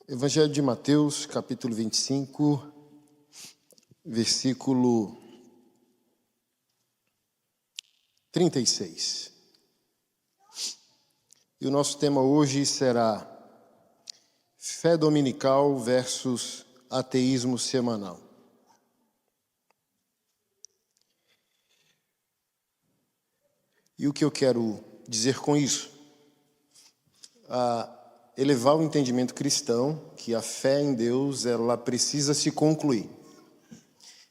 Evangelho de Mateus, capítulo 25, versículo 36. E o nosso tema hoje será fé dominical versus ateísmo semanal. E o que eu quero dizer com isso? Elevar o entendimento cristão que a fé em Deus, ela precisa se concluir.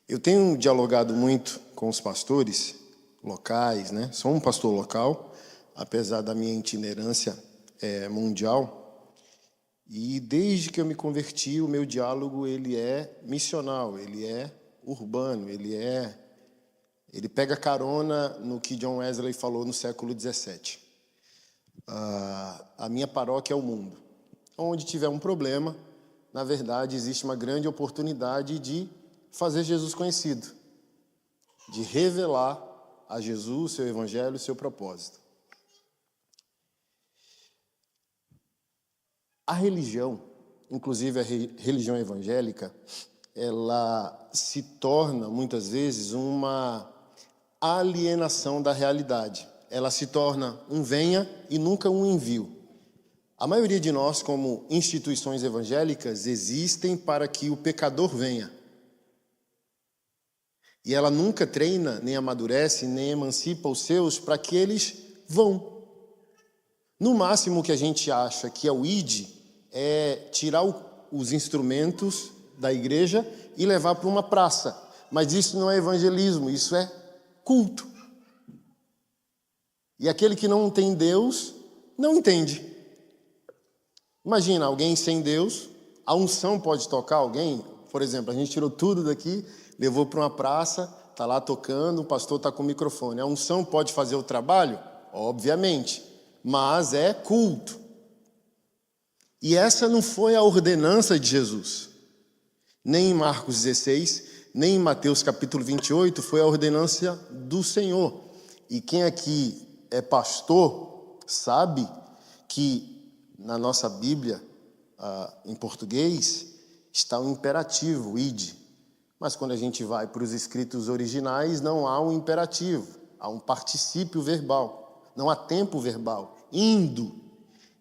Eu tenho dialogado muito com os pastores locais, né? Sou um pastor local, apesar da minha itinerância mundial. E desde que eu me converti, o meu diálogo ele é missional, ele é urbano, ele pega carona no que John Wesley falou no século XVII. A minha paróquia é o mundo. Onde tiver um problema, na verdade, existe uma grande oportunidade de fazer Jesus conhecido, de revelar a Jesus, seu evangelho, seu propósito. A religião, inclusive a religião evangélica, ela se torna, muitas vezes, uma alienação da realidade. Ela se torna um venha e nunca um envio. A maioria de nós, como instituições evangélicas, existem para que o pecador venha. E ela nunca treina, nem amadurece, nem emancipa os seus para que eles vão. No máximo, o que a gente acha que é o ID é tirar os instrumentos da igreja e levar para uma praça. Mas isso não é evangelismo, isso é culto. E aquele que não tem Deus, não entende. Imagina, alguém sem Deus, a unção pode tocar alguém? Por exemplo, a gente tirou tudo daqui, levou para uma praça, está lá tocando, o pastor está com o microfone. A unção pode fazer o trabalho? Obviamente, mas é culto. E essa não foi a ordenança de Jesus. Nem em Marcos 16, nem em Mateus capítulo 28, foi a ordenança do Senhor. E quem aqui é pastor sabe que na nossa Bíblia, em português, está um imperativo, ide. Mas quando a gente vai para os escritos originais, não há um imperativo, há um particípio verbal, não há tempo verbal, indo.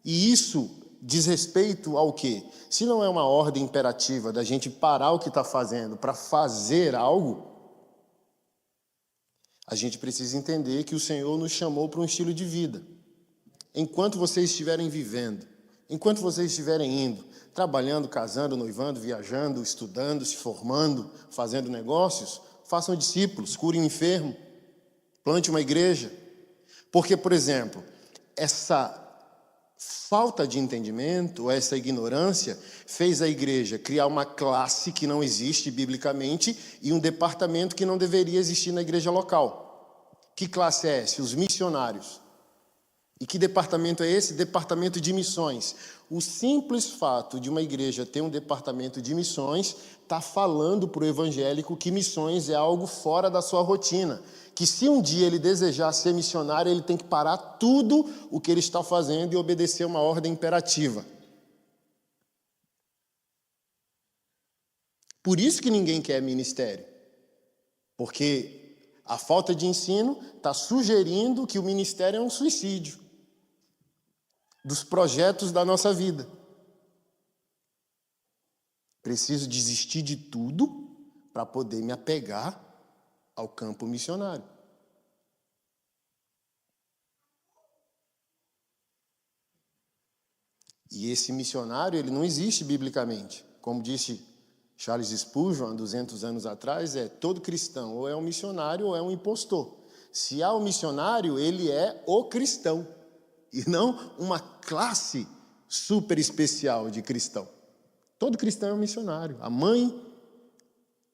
E isso diz respeito ao quê? Se não é uma ordem imperativa da gente parar o que está fazendo para fazer algo, a gente precisa entender que o Senhor nos chamou para um estilo de vida. Enquanto vocês estiverem vivendo, enquanto vocês estiverem indo, trabalhando, casando, noivando, viajando, estudando, se formando, fazendo negócios, façam discípulos, curem um enfermo, plante uma igreja. Porque, por exemplo, essa falta de entendimento, essa ignorância, fez a igreja criar uma classe que não existe biblicamente e um departamento que não deveria existir na igreja local. Que classe é essa? Os missionários. E que departamento é esse? Departamento de missões. O simples fato de uma igreja ter um departamento de missões está falando para o evangélico que missões é algo fora da sua rotina. Que se um dia ele desejar ser missionário, ele tem que parar tudo o que ele está fazendo e obedecer uma ordem imperativa. Por isso que ninguém quer ministério. Porque a falta de ensino está sugerindo que o ministério é um suicídio dos projetos da nossa vida. Preciso desistir de tudo para poder me apegar ao campo missionário. E esse missionário, ele não existe biblicamente. Como disse Charles Spurgeon, há 200 anos atrás, todo cristão ou é um missionário ou é um impostor. Se há um missionário, ele é o cristão. E não uma classe super especial de cristão. Todo cristão é um missionário. A mãe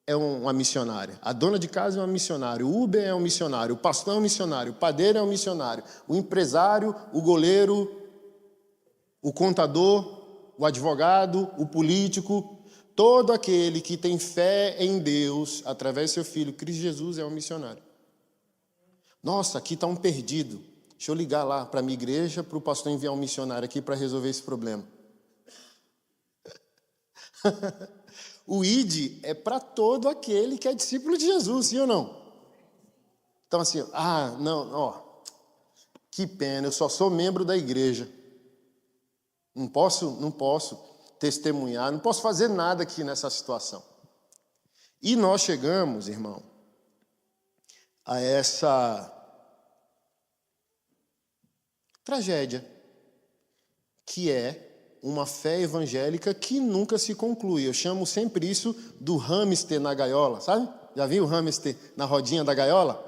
é uma missionária. A dona de casa é uma missionária. O Uber é um missionário. O pastor é um missionário. O padeiro é um missionário. O empresário, o goleiro, o contador, o advogado, o político. Todo aquele que tem fé em Deus, através do seu Filho, Cristo Jesus, é um missionário. Nossa, aqui está um perdido. Deixa eu ligar lá para a minha igreja, para o pastor enviar um missionário aqui para resolver esse problema. O id é para todo aquele que é discípulo de Jesus, sim ou não? Então assim, não, ó, que pena, eu só sou membro da igreja. Não posso testemunhar, não posso fazer nada aqui nessa situação. E nós chegamos, irmão, a essa tragédia, que é uma fé evangélica que nunca se conclui. Eu chamo sempre isso do hamster na gaiola, sabe? Já viu o hamster na rodinha da gaiola?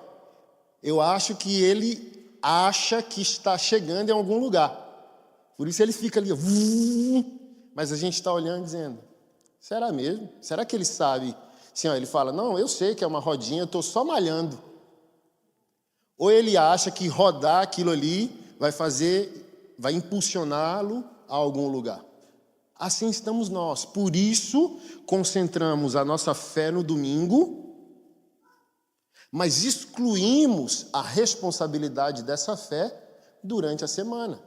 Eu acho que ele acha que está chegando em algum lugar. Por isso ele fica ali, mas a gente está olhando e dizendo, será mesmo? Será que ele sabe? Assim, ó, ele fala, não, eu sei que é uma rodinha, eu estou só malhando. Ou ele acha que rodar aquilo ali vai impulsioná-lo a algum lugar. Assim estamos nós. Por isso, concentramos a nossa fé no domingo, mas excluímos a responsabilidade dessa fé durante a semana.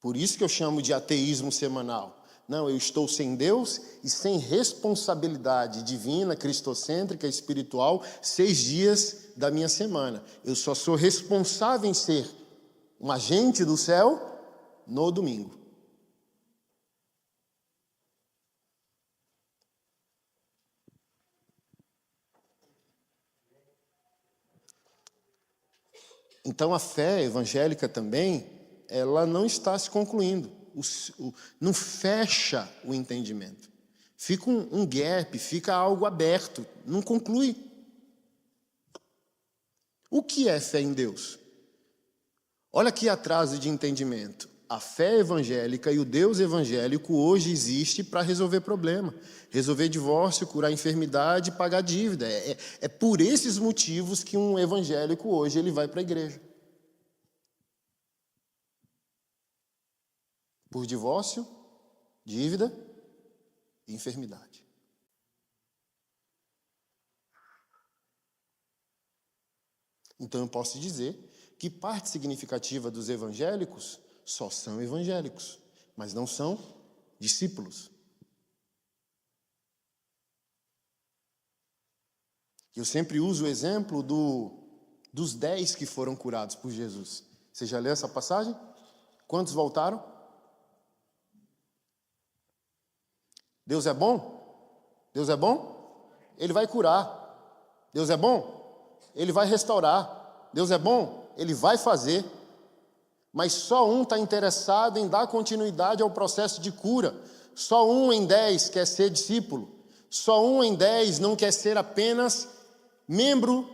Por isso que eu chamo de ateísmo semanal. Não, eu estou sem Deus e sem responsabilidade divina, cristocêntrica, espiritual, 6 dias da minha semana. Eu só sou responsável em ser um agente do céu no domingo. Então a fé evangélica também, ela não está se concluindo, não fecha o entendimento. Fica um gap, fica algo aberto, não conclui. O que é fé em Deus? Olha que atraso de entendimento. A fé evangélica e o Deus evangélico hoje existe para resolver problema, resolver divórcio, curar enfermidade, pagar dívida. É por esses motivos que um evangélico hoje ele vai para a igreja. Por divórcio, dívida e enfermidade. Então eu posso dizer que parte significativa dos evangélicos só são evangélicos, mas não são discípulos. Eu sempre uso o exemplo dos 10 que foram curados por Jesus. Você já leu essa passagem? Quantos voltaram? Deus é bom? Deus é bom? Ele vai curar. Deus é bom? Ele vai restaurar. Deus é bom? Ele vai fazer. Mas só um está interessado em dar continuidade ao processo de cura. Só 1 em 10 quer ser discípulo. Só 1 em 10 não quer ser apenas membro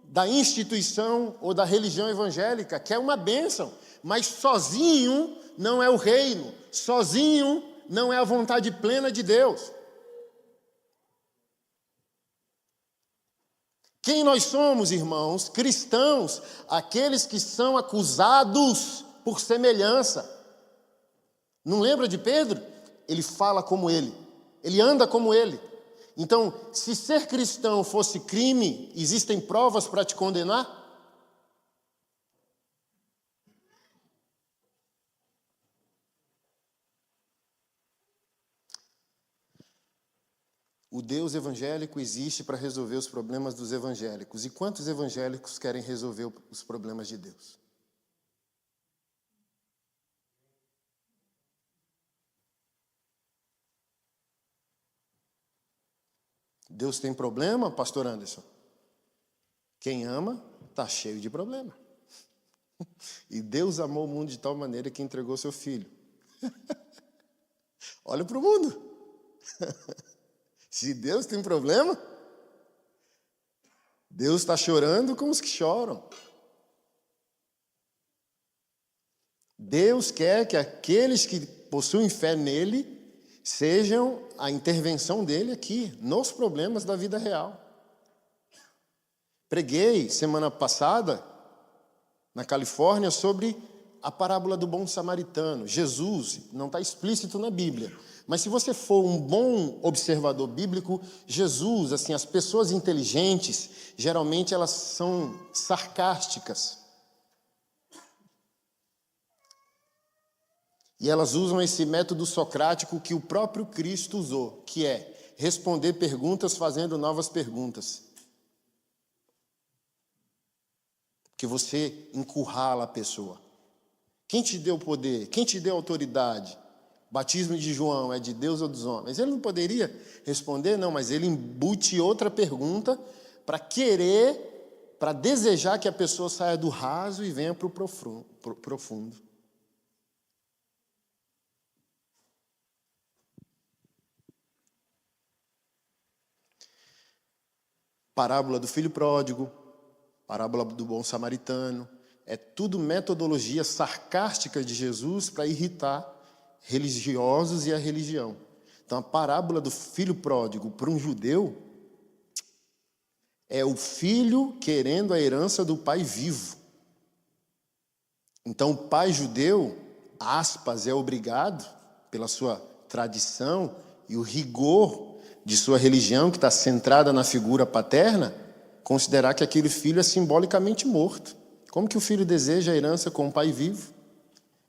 da instituição ou da religião evangélica, que é uma bênção. Mas sozinho não é o reino. Sozinho não é a vontade plena de Deus. Quem nós somos, irmãos? Cristãos, aqueles que são acusados por semelhança. Não lembra de Pedro? Ele fala como ele, ele anda como ele. Então, se ser cristão fosse crime, existem provas para te condenar? O Deus evangélico existe para resolver os problemas dos evangélicos. E quantos evangélicos querem resolver os problemas de Deus? Deus tem problema, pastor Anderson? Quem ama está cheio de problema. E Deus amou o mundo de tal maneira que entregou seu filho. Olha para o mundo. Se Deus tem problema, Deus está chorando com os que choram. Deus quer que aqueles que possuem fé nele sejam a intervenção dele aqui, nos problemas da vida real. Preguei semana passada, na Califórnia, sobre a parábola do bom samaritano. Jesus, não está explícito na Bíblia, mas se você for um bom observador bíblico, Jesus, assim, as pessoas inteligentes, geralmente elas são sarcásticas. E elas usam esse método socrático que o próprio Cristo usou, que é responder perguntas fazendo novas perguntas. Que você encurrala a pessoa. Quem te deu poder? Quem te deu autoridade? Batismo de João é de Deus ou dos homens? Ele não poderia responder, não, mas ele embute outra pergunta para querer, para desejar que a pessoa saia do raso e venha para o profundo. Parábola do filho pródigo, parábola do bom samaritano, é tudo metodologia sarcástica de Jesus para irritar religiosos e a religião. Então, a parábola do filho pródigo para um judeu é o filho querendo a herança do pai vivo. Então, o pai judeu, aspas, é obrigado, pela sua tradição e o rigor de sua religião, que está centrada na figura paterna, considerar que aquele filho é simbolicamente morto. Como que o filho deseja a herança com o pai vivo?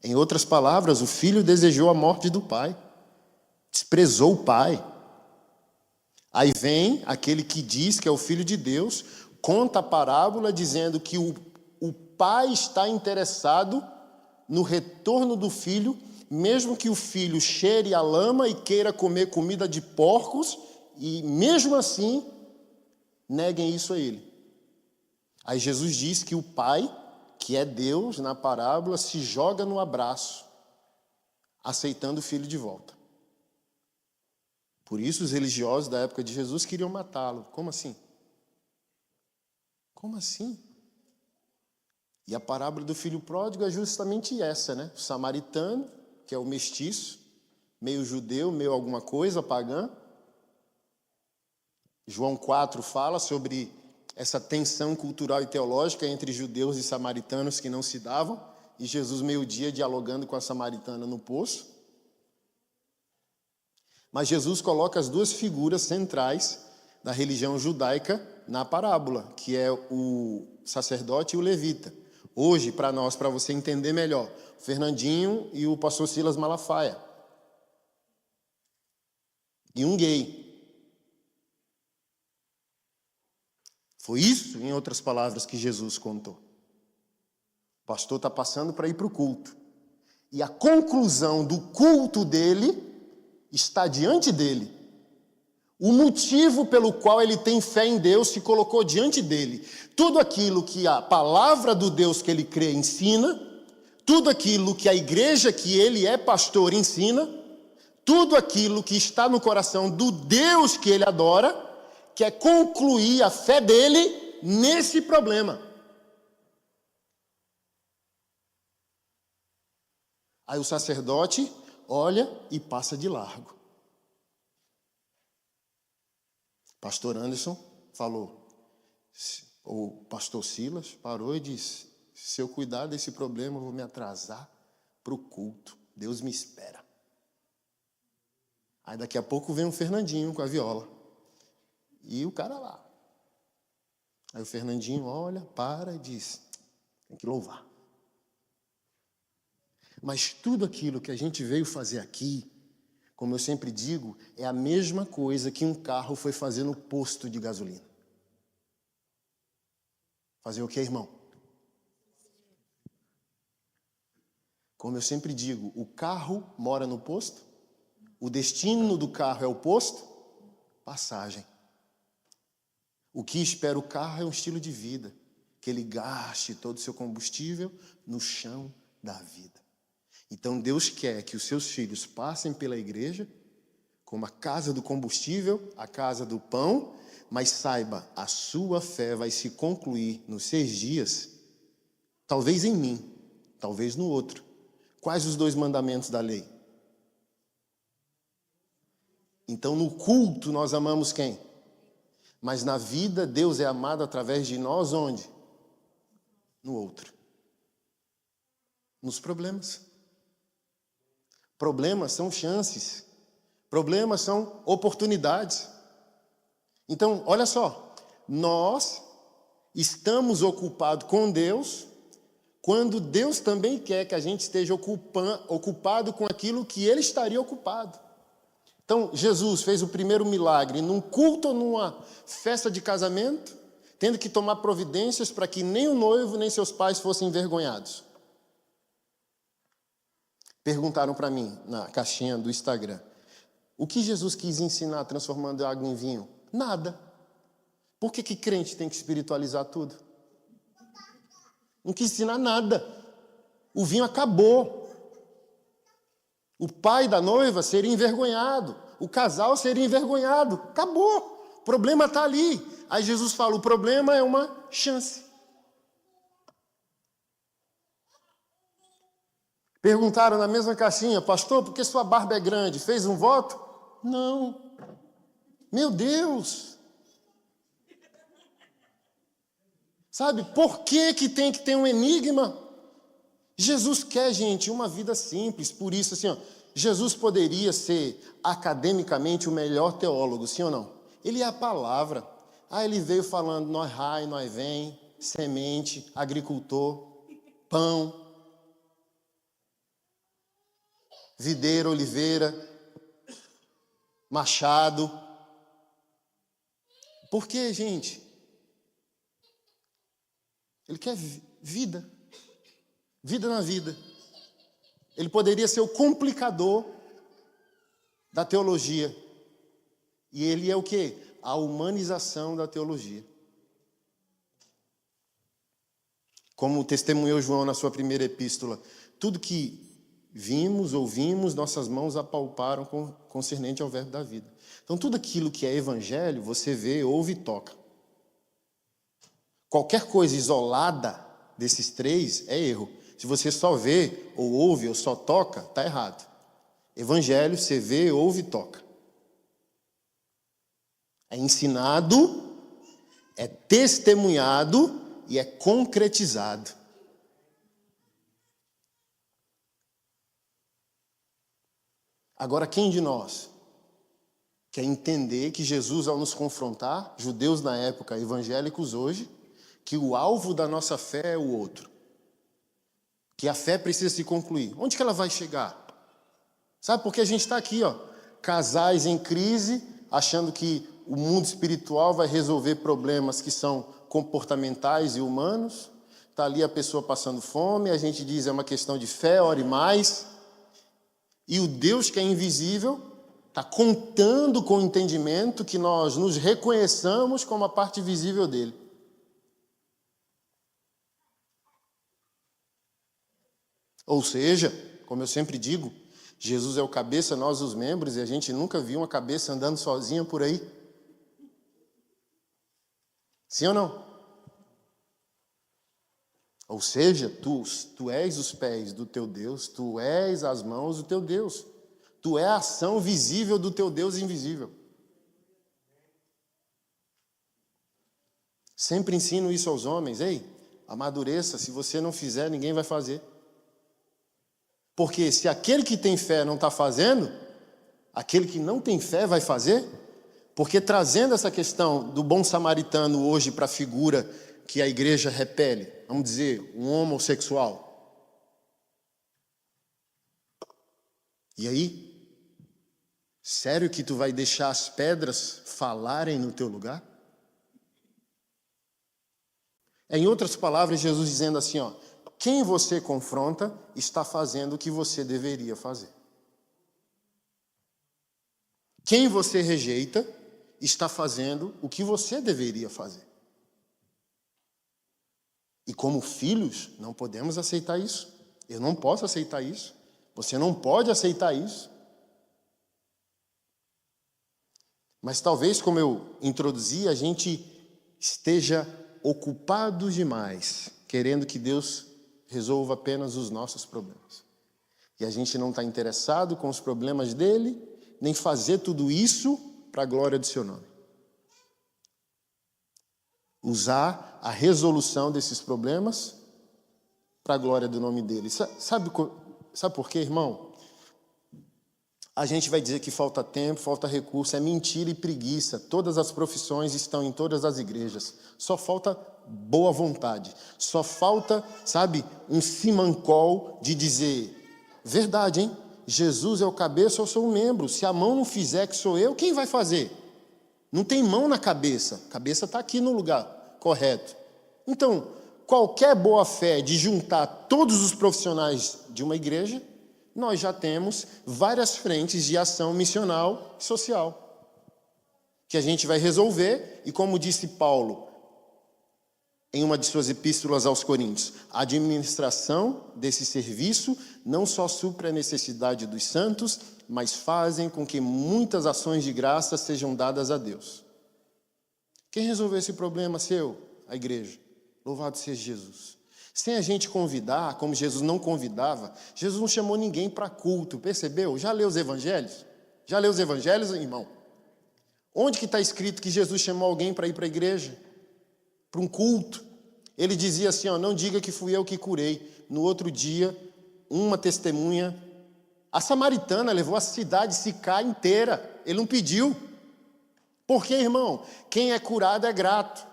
Em outras palavras, o filho desejou a morte do pai, desprezou o pai. Aí vem aquele que diz que é o filho de Deus, conta a parábola dizendo que o pai está interessado no retorno do filho, mesmo que o filho cheire a lama e queira comer comida de porcos, e mesmo assim neguem isso a ele. Aí Jesus diz que o pai, que é Deus na parábola, se joga no abraço, aceitando o filho de volta. Por isso os religiosos da época de Jesus queriam matá-lo. Como assim? Como assim? E a parábola do filho pródigo é justamente essa, né? O samaritano, que é o mestiço, meio judeu, meio alguma coisa, pagã. João 4 fala sobre essa tensão cultural e teológica entre judeus e samaritanos que não se davam, e Jesus meio-dia dialogando com a samaritana no poço. Mas Jesus coloca as duas figuras centrais da religião judaica na parábola, que é o sacerdote e o levita. Hoje, para nós, para você entender melhor, o Fernandinho e o pastor Silas Malafaia. E um gay. Foi isso, em outras palavras, que Jesus contou. O pastor está passando para ir para o culto. E a conclusão do culto dele está diante dele. O motivo pelo qual ele tem fé em Deus se colocou diante dele. Tudo aquilo que a palavra do Deus que ele crê ensina, tudo aquilo que a igreja que ele é pastor ensina, tudo aquilo que está no coração do Deus que ele adora, quer concluir a fé dele nesse problema. Aí o sacerdote olha e passa de largo. Pastor Anderson falou, o pastor Silas parou e disse, se eu cuidar desse problema, eu vou me atrasar para o culto. Deus me espera. Aí daqui a pouco vem o Fernandinho com a viola. E o cara lá. Aí o Fernandinho olha, para e diz, tem que louvar. Mas tudo aquilo que a gente veio fazer aqui, como eu sempre digo, é a mesma coisa que um carro foi fazer no posto de gasolina. Fazer o quê, irmão? Como eu sempre digo, o carro mora no posto, o destino do carro é o posto, passagem. O que espera o carro é um estilo de vida, que ele gaste todo o seu combustível no chão da vida. Então Deus quer que os seus filhos passem pela igreja como a casa do combustível, a casa do pão, mas saiba, a sua fé vai se concluir nos 6 dias, talvez em mim, talvez no outro. Quais os 2 mandamentos da lei? Então no culto nós amamos quem? Mas na vida Deus é amado através de nós onde? No outro. Nos problemas. Problemas são chances. Problemas são oportunidades. Então, olha só. Nós estamos ocupados com Deus quando Deus também quer que a gente esteja ocupado com aquilo que Ele estaria ocupado. Então, Jesus fez o primeiro milagre num culto ou numa festa de casamento, tendo que tomar providências para que nem o noivo nem seus pais fossem envergonhados. Perguntaram para mim, na caixinha do Instagram, o que Jesus quis ensinar transformando água em vinho? Nada. Por que crente tem que espiritualizar tudo? Não quis ensinar nada. O vinho acabou. O pai da noiva seria envergonhado. O casal seria envergonhado. Acabou. O problema está ali. Aí Jesus fala, o problema é uma chance. Perguntaram na mesma caixinha, pastor, por que sua barba é grande? Fez um voto? Não. Meu Deus. Sabe, por que tem que ter um enigma? Jesus quer, gente, uma vida simples. Por isso, assim, ó, Jesus poderia ser academicamente o melhor teólogo, sim ou não? Ele é a palavra. Ele veio falando, nós rai, nós vem, semente, agricultor, pão, videira, oliveira, machado. Por que, gente? Ele quer vida. Vida na vida. Ele poderia ser o complicador da teologia. E ele é o quê? A humanização da teologia. Como testemunhou João na sua primeira epístola, tudo que vimos, ouvimos, nossas mãos apalparam concernente ao verbo da vida. Então, tudo aquilo que é evangelho, você vê, ouve e toca. Qualquer coisa isolada desses três é erro. Se você só vê, ou ouve, ou só toca, está errado. Evangelho, você vê, ouve e toca. É ensinado, é testemunhado e é concretizado. Agora, quem de nós quer entender que Jesus, ao nos confrontar, judeus na época, evangélicos hoje, que o alvo da nossa fé é o outro? Que a fé precisa se concluir. Onde que ela vai chegar? Sabe, porque a gente está aqui, ó, casais em crise, achando que o mundo espiritual vai resolver problemas que são comportamentais e humanos. Está ali a pessoa passando fome, a gente diz é uma questão de fé, ore mais. E o Deus que é invisível está contando com o entendimento que nós nos reconheçamos como a parte visível dele. Ou seja, como eu sempre digo, Jesus é o cabeça, nós os membros, e a gente nunca viu uma cabeça andando sozinha por aí. Sim ou não? Ou seja, tu és os pés do teu Deus, tu és as mãos do teu Deus. Tu é a ação visível do teu Deus invisível. Sempre ensino isso aos homens. Ei, amadureça, se você não fizer, ninguém vai fazer. Porque se aquele que tem fé não está fazendo, aquele que não tem fé vai fazer? Porque trazendo essa questão do bom samaritano hoje para a figura que a igreja repele, vamos dizer, um homossexual. E aí? Sério que tu vai deixar as pedras falarem no teu lugar? Em outras palavras, Jesus dizendo assim, ó, quem você confronta está fazendo o que você deveria fazer. Quem você rejeita está fazendo o que você deveria fazer. E como filhos, não podemos aceitar isso. Eu não posso aceitar isso. Você não pode aceitar isso. Mas talvez, como eu introduzi, a gente esteja ocupado demais, querendo que Deus resolva apenas os nossos problemas. E a gente não está interessado com os problemas dele, nem fazer tudo isso para a glória do seu nome. Usar a resolução desses problemas para a glória do nome dele. Sabe por quê, irmão? A gente vai dizer que falta tempo, falta recurso, é mentira e preguiça. Todas as profissões estão em todas as igrejas. Só falta boa vontade. Só falta, sabe, um simancol de dizer, verdade, hein? Jesus é o cabeça, eu sou o membro. Se a mão não fizer que sou eu, quem vai fazer? Não tem mão na cabeça. A cabeça está aqui no lugar correto. Então, qualquer boa fé de juntar todos os profissionais de uma igreja, nós já temos várias frentes de ação missional e social, que a gente vai resolver, e como disse Paulo, em uma de suas epístolas aos Coríntios, a administração desse serviço não só supre a necessidade dos santos, mas fazem com que muitas ações de graça sejam dadas a Deus. Quem resolveu esse problema seu? A igreja. Louvado seja Jesus. Sem a gente convidar, como Jesus não convidava, Jesus não chamou ninguém para culto, percebeu? Já leu os evangelhos? Já leu os evangelhos, irmão? Onde que está escrito que Jesus chamou alguém para ir para a igreja? Para um culto? Ele dizia assim, ó, não diga que fui eu que curei. No outro dia, uma testemunha, a samaritana levou a cidade Sicá inteira. Ele não pediu. Por quê, irmão? Quem é curado é grato.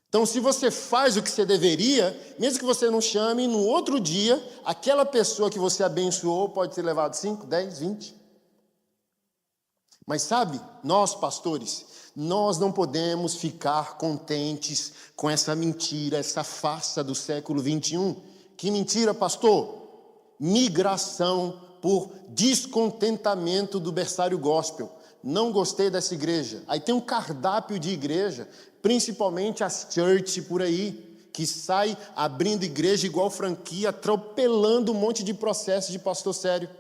Então, se você faz o que você deveria, mesmo que você não chame, no outro dia, aquela pessoa que você abençoou pode ter levado 5, 10, 20. Mas sabe, nós pastores, nós não podemos ficar contentes com essa mentira, essa farsa do século 21. Que mentira, pastor? Migração por descontentamento do berçário gospel. Não gostei dessa igreja. Aí tem um cardápio de igreja, principalmente as church por aí, que sai abrindo igreja igual franquia, atropelando um monte de processo de pastor sério.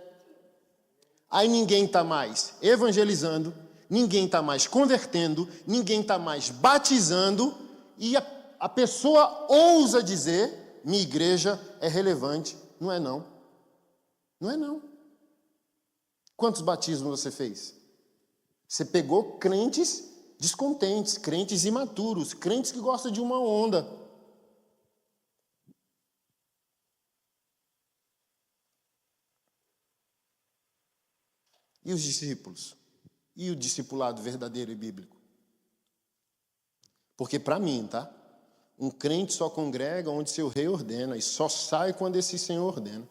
Aí ninguém está mais evangelizando, ninguém está mais convertendo, ninguém está mais batizando, e a pessoa ousa dizer, minha igreja é relevante. Não é não. Não é não. Quantos batismos você fez? Você pegou crentes descontentes, crentes imaturos, crentes que gostam de uma onda. E os discípulos? E o discipulado verdadeiro e bíblico? Porque para mim, tá? Um crente só congrega onde seu rei ordena e só sai quando esse Senhor ordena.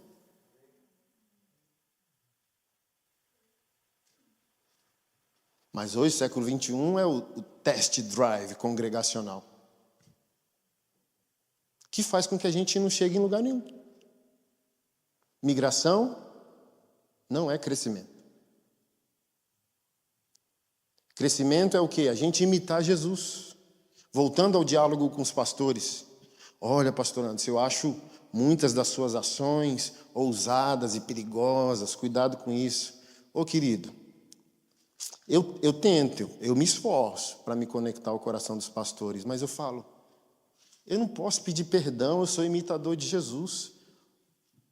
Mas hoje, século 21, é o test drive congregacional, que faz com que a gente não chegue em lugar nenhum. Migração não é crescimento. Crescimento é o quê? A gente imitar Jesus. Voltando ao diálogo com os pastores. Olha, pastor Anderson, eu acho muitas das suas ações ousadas e perigosas. Cuidado com isso. Ô, querido, eu tento, eu me esforço para me conectar ao coração dos pastores, mas eu falo, eu não posso pedir perdão, eu sou imitador de Jesus.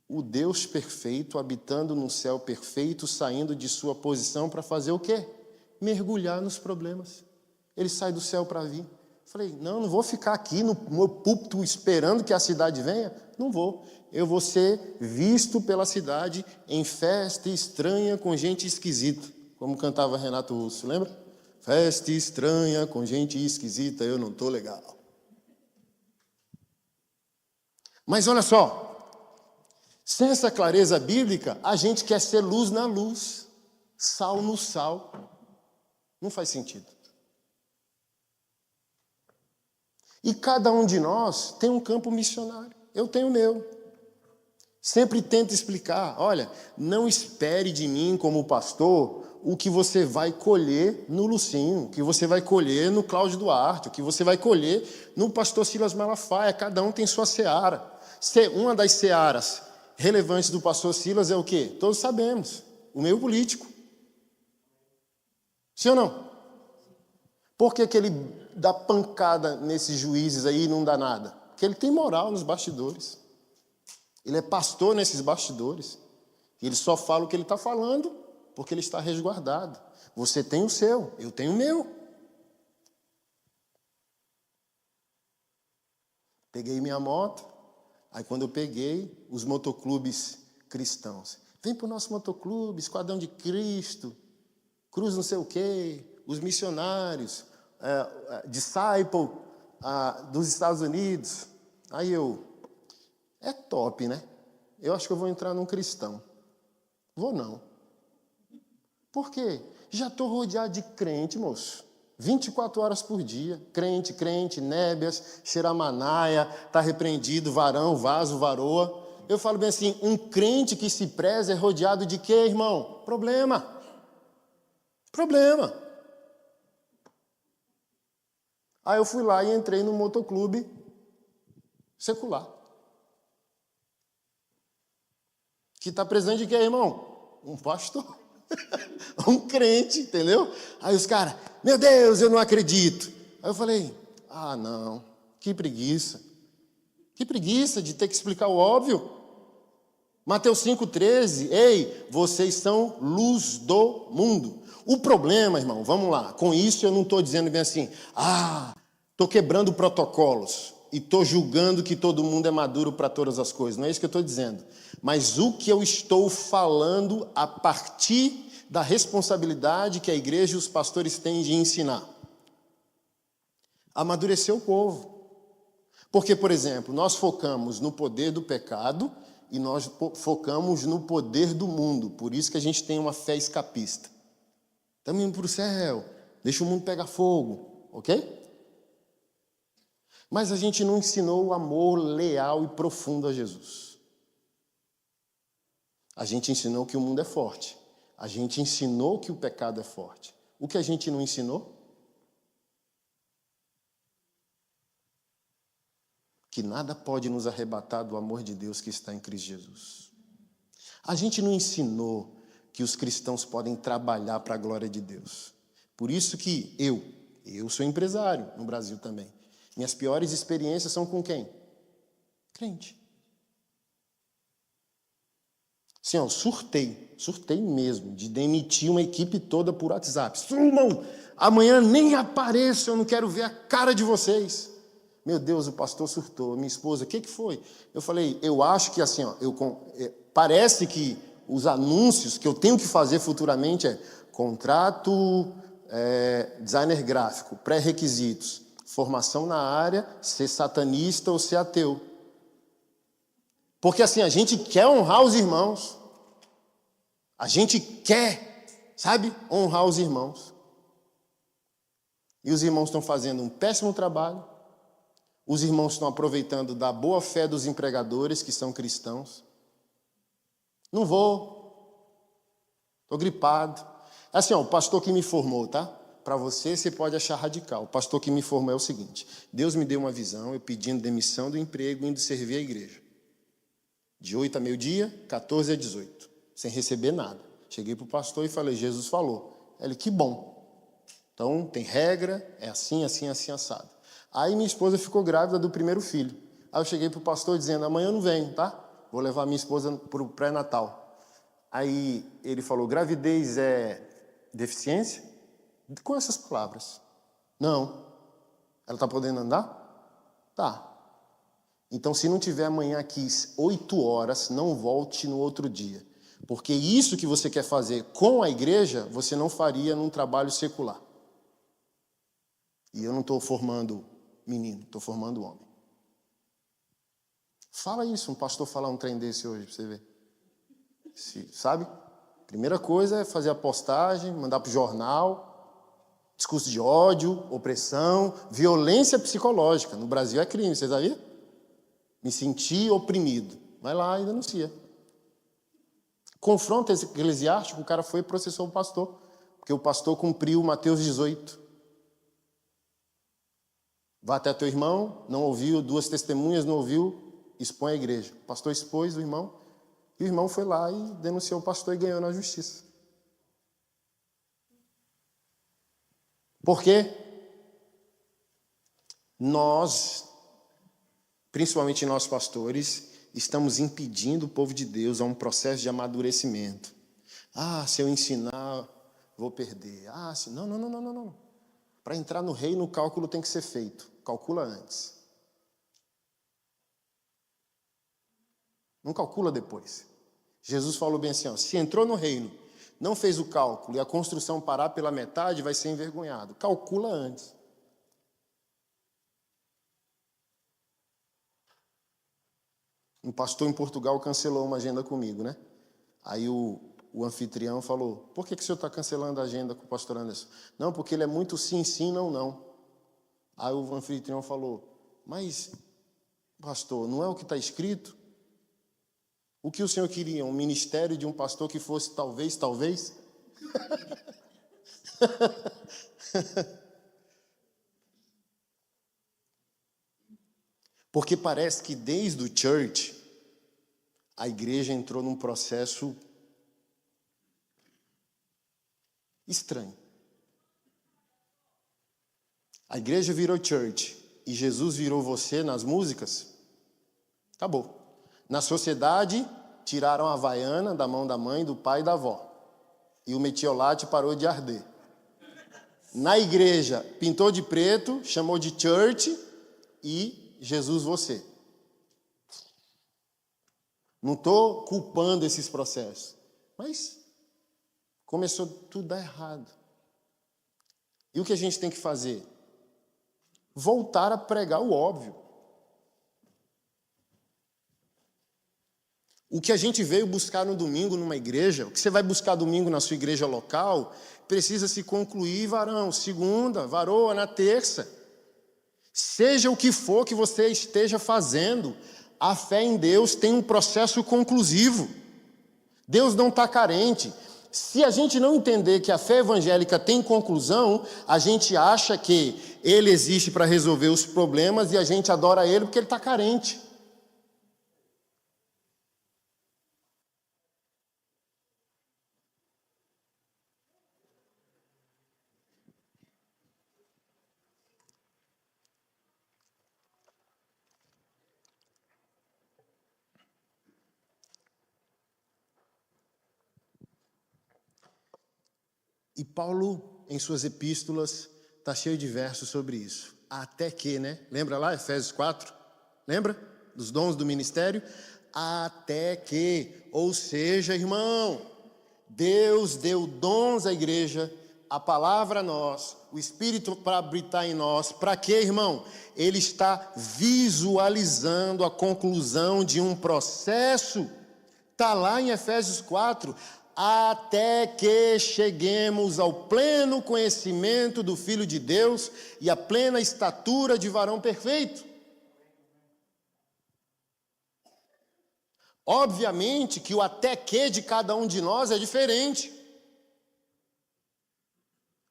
O Deus perfeito, habitando num céu perfeito, saindo de sua posição para fazer o quê? Mergulhar nos problemas. Ele sai do céu para vir. Falei, não vou ficar aqui no meu púlpito esperando que a cidade venha. Não vou. Eu vou ser visto pela cidade em festa estranha com gente esquisita. Como cantava Renato Russo, lembra? Festa estranha com gente esquisita, eu não estou legal. Mas olha só, sem essa clareza bíblica, a gente quer ser luz na luz, sal no sal. Não faz sentido. E cada um de nós tem um campo missionário. Eu tenho o meu. Sempre tento explicar, olha, não espere de mim como pastor o que você vai colher no Lucinho, o que você vai colher no Cláudio Duarte, o que você vai colher no pastor Silas Malafaia. Cada um tem sua seara. Uma das searas relevantes do pastor Silas é o quê? Todos sabemos, o meio político. Sim ou não? Por que ele dá pancada nesses juízes aí e não dá nada? Porque ele tem moral nos bastidores. Ele é pastor nesses bastidores. Ele só fala o que ele está falando porque ele está resguardado. Você tem o seu, eu tenho o meu. Peguei minha moto, aí quando eu peguei, os motoclubes cristãos. Vem para o nosso motoclube, Esquadrão de Cristo, Cruz não sei o quê, os missionários, Disciple dos Estados Unidos. Aí é top, né? Eu acho que eu vou entrar num cristão. Vou não. Por quê? Já estou rodeado de crente, moço. 24 horas por dia. Crente, nébias, xeramanaia, está repreendido, varão, vaso, varoa. Eu falo bem assim, um crente que se preza é rodeado de quê, irmão? Problema. Aí eu fui lá e entrei no motoclube secular. Que está presente de quê, irmão? Um pastor. Um crente, entendeu? Aí os caras, meu Deus, eu não acredito. Aí eu falei, não, que preguiça. Que preguiça de ter que explicar o óbvio. Mateus 5,13, ei, vocês são luz do mundo. O problema, irmão, vamos lá, com isso eu não estou dizendo bem assim, estou quebrando protocolos e estou julgando que todo mundo é maduro para todas as coisas. Não é isso que eu estou dizendo. Mas o que eu estou falando a partir da responsabilidade que a igreja e os pastores têm de ensinar. Amadurecer o povo. Porque, por exemplo, nós focamos no poder do pecado e nós focamos no poder do mundo. Por isso que a gente tem uma fé escapista. Estamos indo para o céu, deixa o mundo pegar fogo, ok? Mas a gente não ensinou o amor leal e profundo a Jesus. A gente ensinou que o mundo é forte. A gente ensinou que o pecado é forte. O que a gente não ensinou? Que nada pode nos arrebatar do amor de Deus que está em Cristo Jesus. A gente não ensinou que os cristãos podem trabalhar para a glória de Deus. Por isso que eu sou empresário no Brasil também. Minhas piores experiências são com quem? Crente. Assim, surtei mesmo, de demitir uma equipe toda por WhatsApp. Sumam, amanhã nem apareçam, eu não quero ver a cara de vocês. Meu Deus, o pastor surtou. Minha esposa, o que foi? Eu falei, eu acho que assim, parece que os anúncios que eu tenho que fazer futuramente contrato, designer gráfico, pré-requisitos, formação na área, ser satanista ou ser ateu. Porque assim, a gente quer honrar os irmãos. A gente quer, sabe, honrar os irmãos. E os irmãos estão fazendo um péssimo trabalho. Os irmãos estão aproveitando da boa fé dos empregadores que são cristãos. Não vou. Estou gripado. Assim, o pastor que me formou, tá? Para você pode achar radical. O pastor que me formou é o seguinte. Deus me deu uma visão, eu pedindo demissão do emprego, indo servir a igreja. De 8 a meio-dia, 14 a 18. Sem receber nada. Cheguei para o pastor e falei, Jesus falou. Ele, que bom. Então, tem regra, é assim, assim, assim, assado. Aí minha esposa ficou grávida do primeiro filho. Aí eu cheguei para o pastor dizendo, amanhã eu não venho, tá? Vou levar minha esposa para o pré-natal. Aí ele falou, gravidez é deficiência? Com essas palavras. Não. Ela está podendo andar? Tá. Então, se não tiver amanhã aqui 8 horas, não volte no outro dia. Porque isso que você quer fazer com a igreja, você não faria num trabalho secular. E eu não estou formando menino, estou formando homem. Fala isso, um pastor falar um trem desse hoje, para você ver. Sabe? Primeira coisa é fazer a postagem, mandar para o jornal, discurso de ódio, opressão, violência psicológica. No Brasil é crime, vocês sabiam? Me senti oprimido. Vai lá e denuncia. Confronto eclesiástico, o cara foi e processou o pastor, porque o pastor cumpriu Mateus 18. Vá até teu irmão, não ouviu, 2 testemunhas, não ouviu, expõe a igreja. O pastor expôs o irmão, e o irmão foi lá e denunciou o pastor e ganhou na justiça. Por quê? Nós, principalmente nós pastores, estamos impedindo o povo de Deus a um processo de amadurecimento. Se eu ensinar, vou perder. Não. Para entrar no reino, o cálculo tem que ser feito. Calcula antes. Não calcula depois. Jesus falou bem assim, ó, se entrou no reino, não fez o cálculo e a construção parar pela metade, vai ser envergonhado. Calcula antes. Um pastor em Portugal cancelou uma agenda comigo, né? Aí o anfitrião falou, por que o senhor está cancelando a agenda com o pastor Anderson? Não, porque ele é muito sim, sim, não, não. Aí o anfitrião falou, mas, pastor, não é o que está escrito? O que o senhor queria? Um ministério de um pastor que fosse talvez? Porque parece que desde o church, a igreja entrou num processo estranho. A igreja virou church e Jesus virou você nas músicas, acabou. Na sociedade, tiraram a havaiana da mão da mãe, do pai e da avó. E o metiolate parou de arder. Na igreja, pintou de preto, chamou de church e Jesus você. Não estou culpando esses processos, mas começou tudo a dar errado. E o que a gente tem que fazer? Voltar a pregar o óbvio. O que a gente veio buscar no domingo numa igreja, o que você vai buscar domingo na sua igreja local, precisa se concluir, varão, segunda, varoa, na terça. Seja o que for que você esteja fazendo, a fé em Deus tem um processo conclusivo. Deus não está carente. Se a gente não entender que a fé evangélica tem conclusão, a gente acha que Ele existe para resolver os problemas e a gente adora Ele porque Ele está carente. E Paulo, em suas epístolas, está cheio de versos sobre isso. Até que, né? Lembra lá, Efésios 4? Lembra? Dos dons do ministério? Até que, ou seja, irmão, Deus deu dons à igreja, a palavra a nós, o Espírito para habitar em nós. Para quê, irmão? Ele está visualizando a conclusão de um processo. Está lá em Efésios 4. Até que cheguemos ao pleno conhecimento do Filho de Deus e à plena estatura de varão perfeito. Obviamente que o até que de cada um de nós é diferente.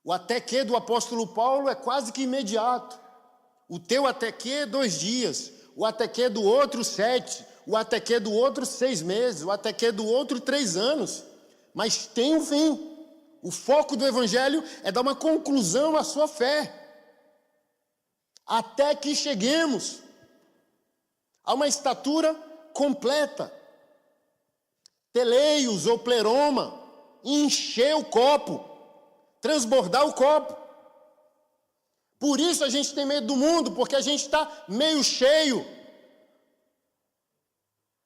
O até que do apóstolo Paulo é quase que imediato. O teu até que 2 dias, o até que do outro 7, o até que do outro 6 meses, o até que do outro 3 anos. Mas tem um fim. O foco do evangelho é dar uma conclusão à sua fé. Até que cheguemos a uma estatura completa. Teleios ou pleroma, encher o copo, transbordar o copo. Por isso a gente tem medo do mundo, porque a gente está meio cheio,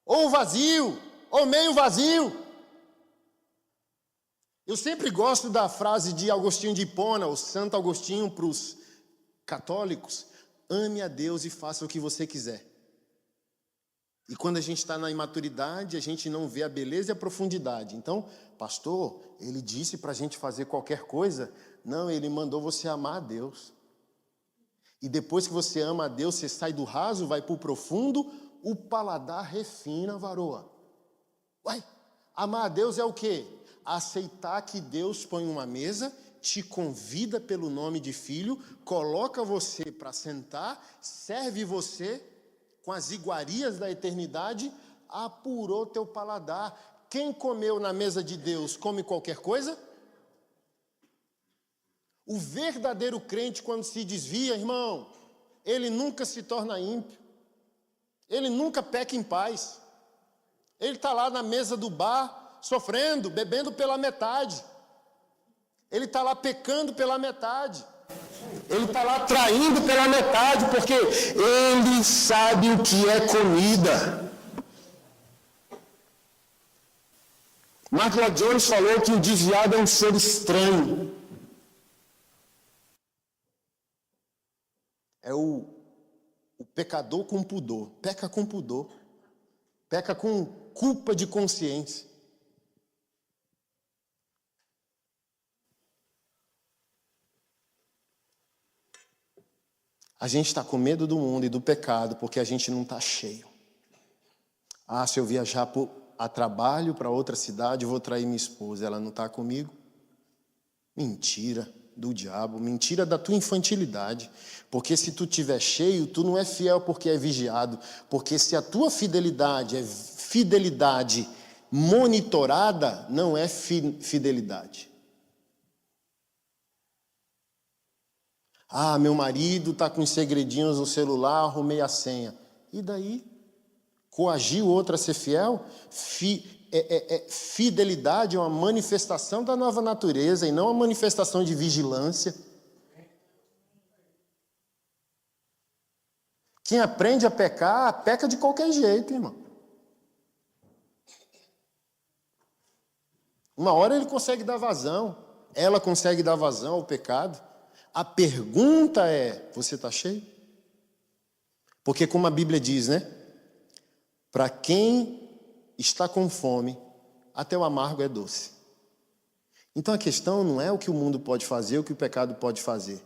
ou vazio, ou meio vazio. Eu sempre gosto da frase de Agostinho de Hipona, o Santo Agostinho para os católicos: ame a Deus e faça o que você quiser. E quando a gente está na imaturidade, a gente não vê a beleza e a profundidade. Então, pastor, ele disse para a gente fazer qualquer coisa? Não, ele mandou você amar a Deus. E depois que você ama a Deus, você sai do raso, vai para o profundo, o paladar refina, varoa. Uai, amar a Deus é o quê? Aceitar que Deus põe uma mesa, te convida pelo nome de filho, coloca você para sentar, serve você com as iguarias da eternidade, apurou teu paladar. Quem comeu na mesa de Deus come qualquer coisa? O verdadeiro crente, quando se desvia, irmão, ele nunca se torna ímpio, ele nunca peca em paz. Ele está lá na mesa do bar, sofrendo, bebendo pela metade. Ele está lá pecando pela metade. Ele está lá traindo pela metade, porque ele sabe o que é comida. Mark Lloyd Jones falou que o desviado é um ser estranho. É o pecador com pudor. Peca com pudor. Peca com culpa de consciência. A gente está com medo do mundo e do pecado porque a gente não está cheio. Ah, se eu viajar a trabalho para outra cidade, eu vou trair minha esposa. Ela não está comigo? Mentira do diabo, mentira da tua infantilidade. Porque se tu estiver cheio, tu não é fiel porque é vigiado. Porque se a tua fidelidade é fidelidade monitorada, não é fidelidade. Ah, meu marido está com os segredinhos no celular, arrumei a senha. E daí? Coagir o outro a ser fiel? Fidelidade é uma manifestação da nova natureza e não uma manifestação de vigilância. Quem aprende a pecar, peca de qualquer jeito, irmão. Uma hora ele consegue dar vazão, ela consegue dar vazão ao pecado. A pergunta é, você está cheio? Porque como a Bíblia diz, né? Para quem está com fome, até o amargo é doce. Então a questão não é o que o mundo pode fazer, o que o pecado pode fazer.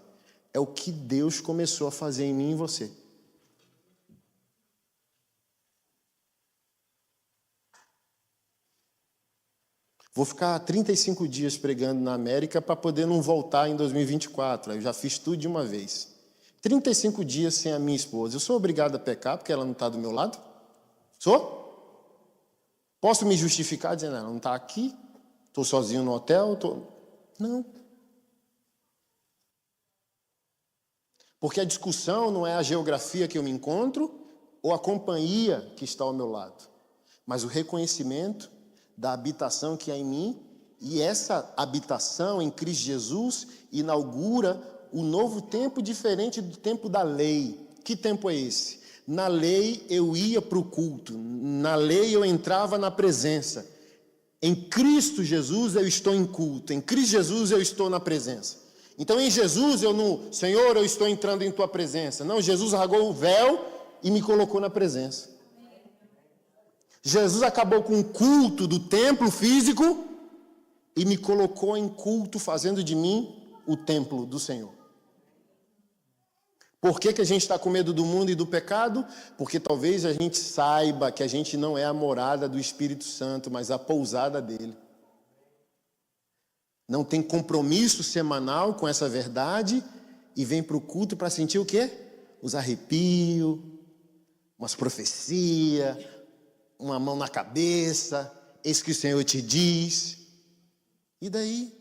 É o que Deus começou a fazer em mim e em você. Vou ficar 35 dias pregando na América para poder não voltar em 2024. Eu já fiz tudo de uma vez. 35 dias sem a minha esposa. Eu sou obrigado a pecar porque ela não está do meu lado? Sou? Posso me justificar dizendo, ela não está aqui? Estou sozinho no hotel? Não. Porque a discussão não é a geografia que eu me encontro ou a companhia que está ao meu lado, mas o reconhecimento da habitação que há em mim, e essa habitação em Cristo Jesus inaugura um novo tempo diferente do tempo da lei. Que tempo é esse? Na lei eu ia para o culto, na lei eu entrava na presença. Em Cristo Jesus eu estou em culto, em Cristo Jesus eu estou na presença. Então em Jesus Senhor, eu estou entrando em tua presença. Não, Jesus rasgou o véu e me colocou na presença. Jesus acabou com o culto do templo físico e me colocou em culto, fazendo de mim o templo do Senhor. Por que a gente está com medo do mundo e do pecado? Porque talvez a gente saiba que a gente não é a morada do Espírito Santo, mas a pousada dele. Não tem compromisso semanal com essa verdade e vem para o culto para sentir o quê? Os arrepios, umas profecias, uma mão na cabeça, eis que o Senhor te diz. E daí?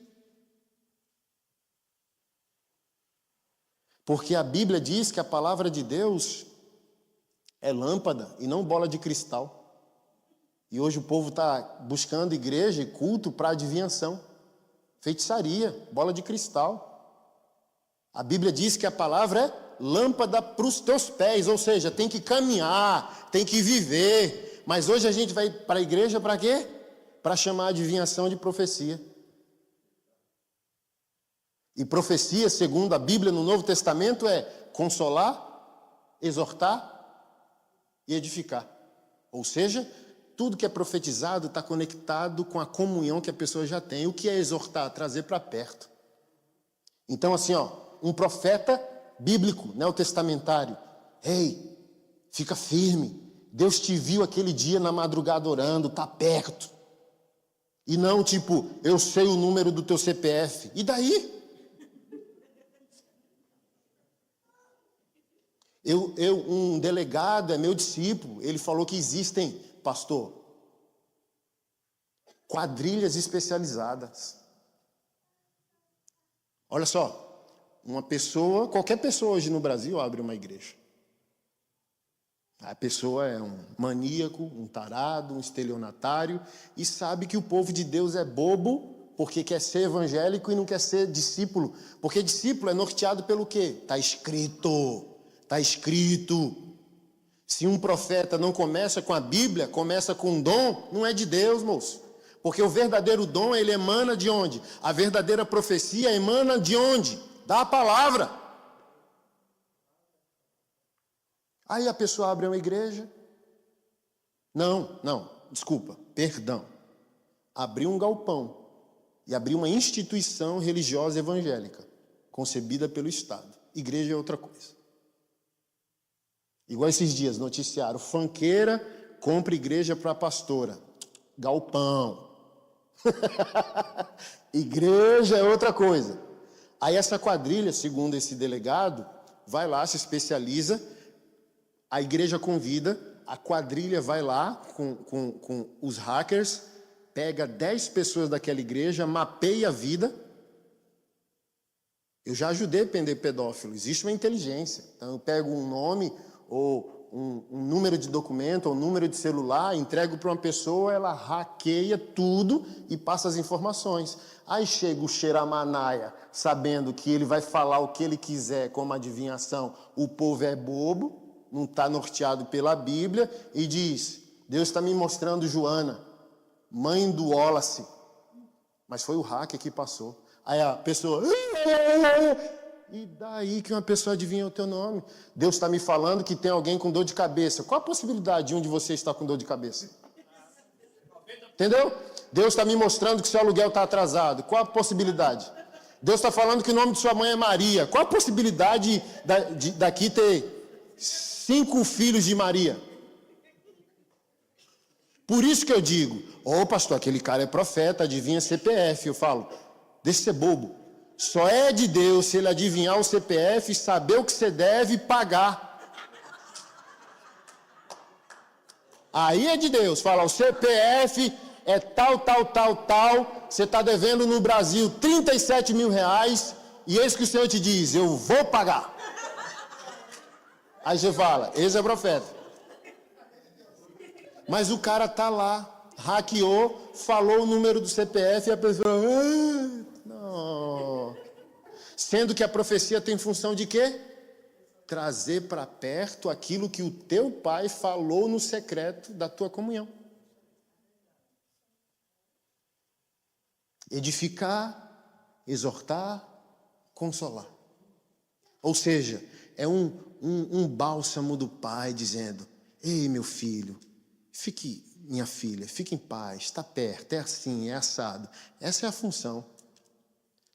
Porque a Bíblia diz que a palavra de Deus é lâmpada e não bola de cristal. E hoje o povo está buscando igreja e culto para adivinhação, feitiçaria, bola de cristal. A Bíblia diz que a palavra é lâmpada para os teus pés, ou seja, tem que caminhar, tem que viver. Mas hoje a gente vai para a igreja para quê? Para chamar a adivinhação de profecia. E profecia, segundo a Bíblia no Novo Testamento, é consolar, exortar e edificar. Ou seja, tudo que é profetizado está conectado com a comunhão que a pessoa já tem. O que é exortar? Trazer para perto. Então assim, um profeta bíblico, neotestamentário. Ei, fica firme. Deus te viu aquele dia na madrugada orando, está perto. E não tipo, eu sei o número do teu CPF. E daí? Um delegado é meu discípulo, ele falou que existem, pastor, quadrilhas especializadas. Olha só, qualquer pessoa hoje no Brasil abre uma igreja. A pessoa é um maníaco, um tarado, um estelionatário e sabe que o povo de Deus é bobo porque quer ser evangélico e não quer ser discípulo. Porque discípulo é norteado pelo quê? Está escrito. Está escrito. Se um profeta não começa com a Bíblia, começa com um dom, não é de Deus, moço. Porque o verdadeiro dom, ele emana de onde? A verdadeira profecia emana de onde? Da palavra. Aí a pessoa abre uma igreja. Desculpa, perdão. Abriu um galpão e abriu uma instituição religiosa evangélica, concebida pelo Estado. Igreja é outra coisa. Igual esses dias, noticiaram, funkeira compra igreja para pastora. Galpão. Igreja é outra coisa. Aí essa quadrilha, segundo esse delegado, vai lá, se especializa, a igreja convida, a quadrilha vai lá com os hackers, pega 10 pessoas daquela igreja, mapeia a vida. Eu já ajudei a prender pedófilo, existe uma inteligência. Então eu pego um nome ou um número de documento ou um número de celular, entrego para uma pessoa, ela hackeia tudo e passa as informações. Aí chega o Xeramanaia, sabendo que ele vai falar o que ele quiser como adivinhação, o povo é bobo, não está norteado pela Bíblia, e diz, Deus está me mostrando Joana, mãe do Wallace. Mas foi o hacker que passou. Aí a pessoa... E daí que uma pessoa adivinha o teu nome? Deus está me falando que tem alguém com dor de cabeça. Qual a possibilidade de um de vocês estar com dor de cabeça? Entendeu? Deus está me mostrando que seu aluguel está atrasado. Qual a possibilidade? Deus está falando que o nome de sua mãe é Maria. Qual a possibilidade daqui ter 5 filhos de Maria? Por isso que eu digo, pastor, aquele cara é profeta, adivinha CPF. Eu falo, deixa de ser bobo. Só é de Deus se ele adivinhar o CPF e saber o que você deve pagar. Aí é de Deus. Fala, o CPF é tal. Você está devendo no Brasil 37 mil reais. E eis que o Senhor te diz, eu vou pagar. Aí você fala, esse é profeta. Mas o cara tá lá, hackeou, falou o número do CPF e a pessoa... Não. Sendo que a profecia tem função de quê? Trazer para perto aquilo que o teu pai falou no secreto da tua comunhão. Edificar, exortar, consolar. Ou seja, é um bálsamo do pai dizendo, ei meu filho, minha filha, fique em paz, está perto, é assim, é assado. Essa é a função.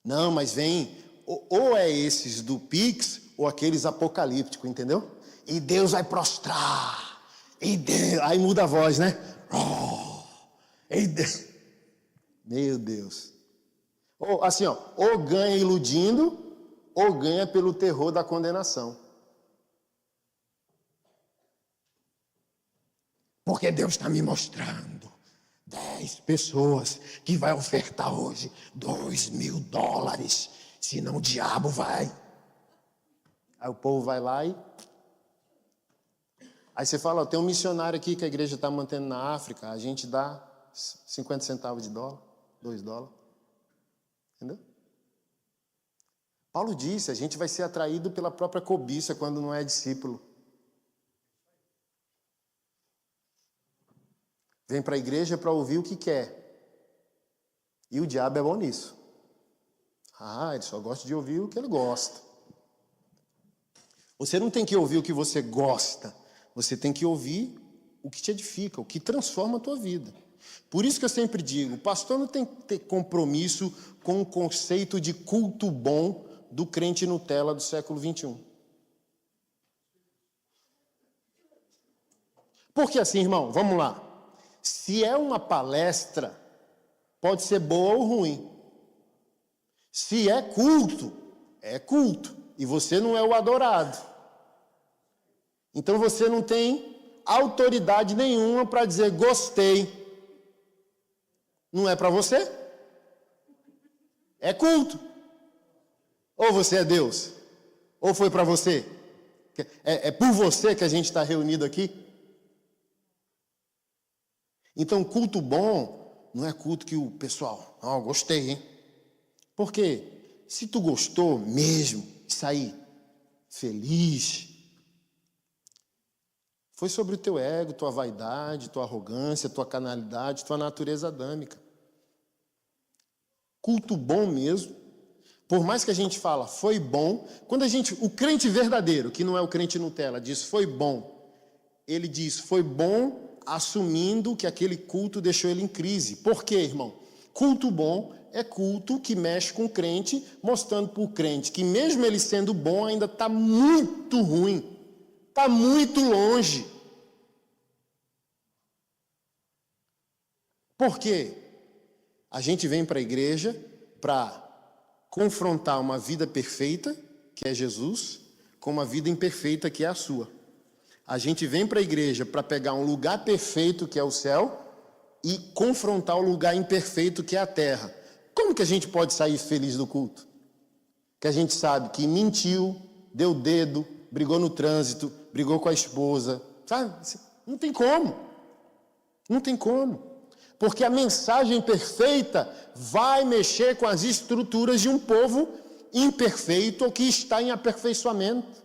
Não, mas vem, ou é esses do Pix, ou aqueles apocalípticos, entendeu? E Deus vai prostrar. Aí muda a voz, né? Meu Deus. Ou assim, ou ganha iludindo, ou ganha pelo terror da condenação. Porque Deus está me mostrando 10 pessoas que vai ofertar hoje $2.000, senão o diabo vai. Aí o povo vai lá e... Aí você fala, tem um missionário aqui que a igreja está mantendo na África, a gente dá 50 centavos de dólar, $2. Entendeu? Paulo disse, a gente vai ser atraído pela própria cobiça quando não é discípulo. Vem para a igreja para ouvir o que quer. E o diabo é bom nisso. Ele só gosta de ouvir o que ele gosta. Você não tem que ouvir o que você gosta. Você tem que ouvir o que te edifica, o que transforma a tua vida. Por isso que eu sempre digo, o pastor não tem que ter compromisso com o conceito de culto bom do crente Nutella do século 21. Porque assim, irmão, vamos lá. Se é uma palestra, pode ser boa ou ruim. Se é culto, é culto. E você não é o adorado. Então você não tem autoridade nenhuma para dizer gostei. Não é para você? É culto. Ou você é Deus? Ou foi para você? É por você que a gente está reunido aqui? Então, culto bom não é culto que o pessoal, gostei, hein? Porque se tu gostou mesmo, sair feliz, foi sobre o teu ego, tua vaidade, tua arrogância, tua carnalidade, tua natureza adâmica. culto bom mesmo, por mais que a gente fala foi bom, quando o crente verdadeiro, que não é o crente Nutella, diz foi bom, ele diz foi bom assumindo que aquele culto deixou ele em crise. Por quê, irmão? Culto bom é culto que mexe com o crente, mostrando para o crente que mesmo ele sendo bom, ainda está muito ruim, está muito longe. Por quê? A gente vem para a igreja para confrontar uma vida perfeita, que é Jesus, com uma vida imperfeita, que é a sua. A gente vem para a igreja para pegar um lugar perfeito, que é o céu, e confrontar o lugar imperfeito, que é a terra. Como que a gente pode sair feliz do culto? Que a gente sabe que mentiu, deu dedo, brigou no trânsito, brigou com a esposa, sabe? Não tem como. Não tem como. Porque a mensagem perfeita vai mexer com as estruturas de um povo imperfeito ou que está em aperfeiçoamento.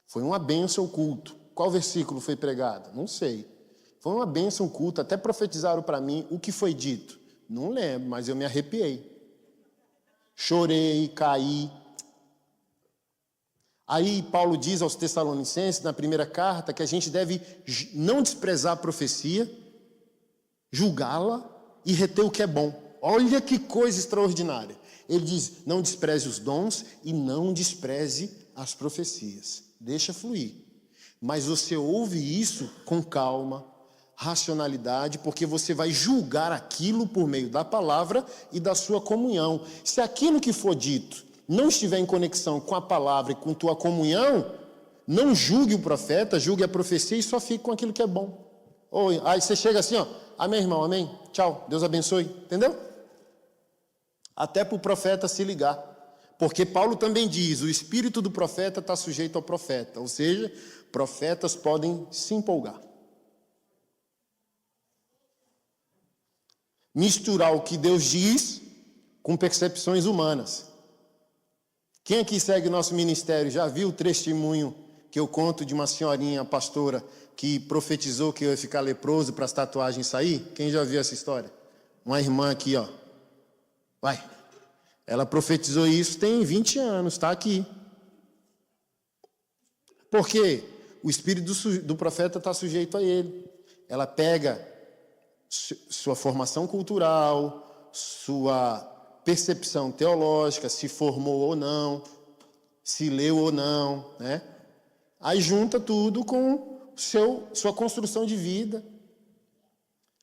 Foi uma bênção o culto. Qual versículo foi pregado? Não sei. Foi uma bênção o culto. Até profetizaram para mim o que foi dito. Não lembro, mas eu me arrepiei. Chorei, caí. Aí Paulo diz aos Tessalonicenses, na primeira carta, que a gente deve não desprezar a profecia, julgá-la e reter o que é bom. Olha que coisa extraordinária. Ele diz, não despreze os dons e não despreze as profecias. Deixa fluir. Mas você ouve isso com calma, racionalidade, porque você vai julgar aquilo por meio da palavra e da sua comunhão. Se aquilo que for dito não estiver em conexão com a palavra e com tua comunhão, não julgue o profeta, julgue a profecia e só fique com aquilo que é bom. Aí você chega assim, ó, amém, irmão, amém, tchau, Deus abençoe, entendeu? Até para o profeta se ligar. Porque Paulo também diz, o espírito do profeta está sujeito ao profeta, ou seja, profetas podem se empolgar. Misturar o que Deus diz com percepções humanas. Quem aqui segue nosso ministério já viu o testemunho que eu conto de uma senhorinha pastora que profetizou que eu ia ficar leproso para as tatuagens sair? Quem já viu essa história? Uma irmã aqui, ó. Vai. Ela profetizou isso tem 20 anos, está aqui. Por quê? O espírito do profeta está sujeito a ele. Ela pega sua formação cultural, sua percepção teológica, se formou ou não, se leu ou não, né? Aí junta tudo com sua construção de vida.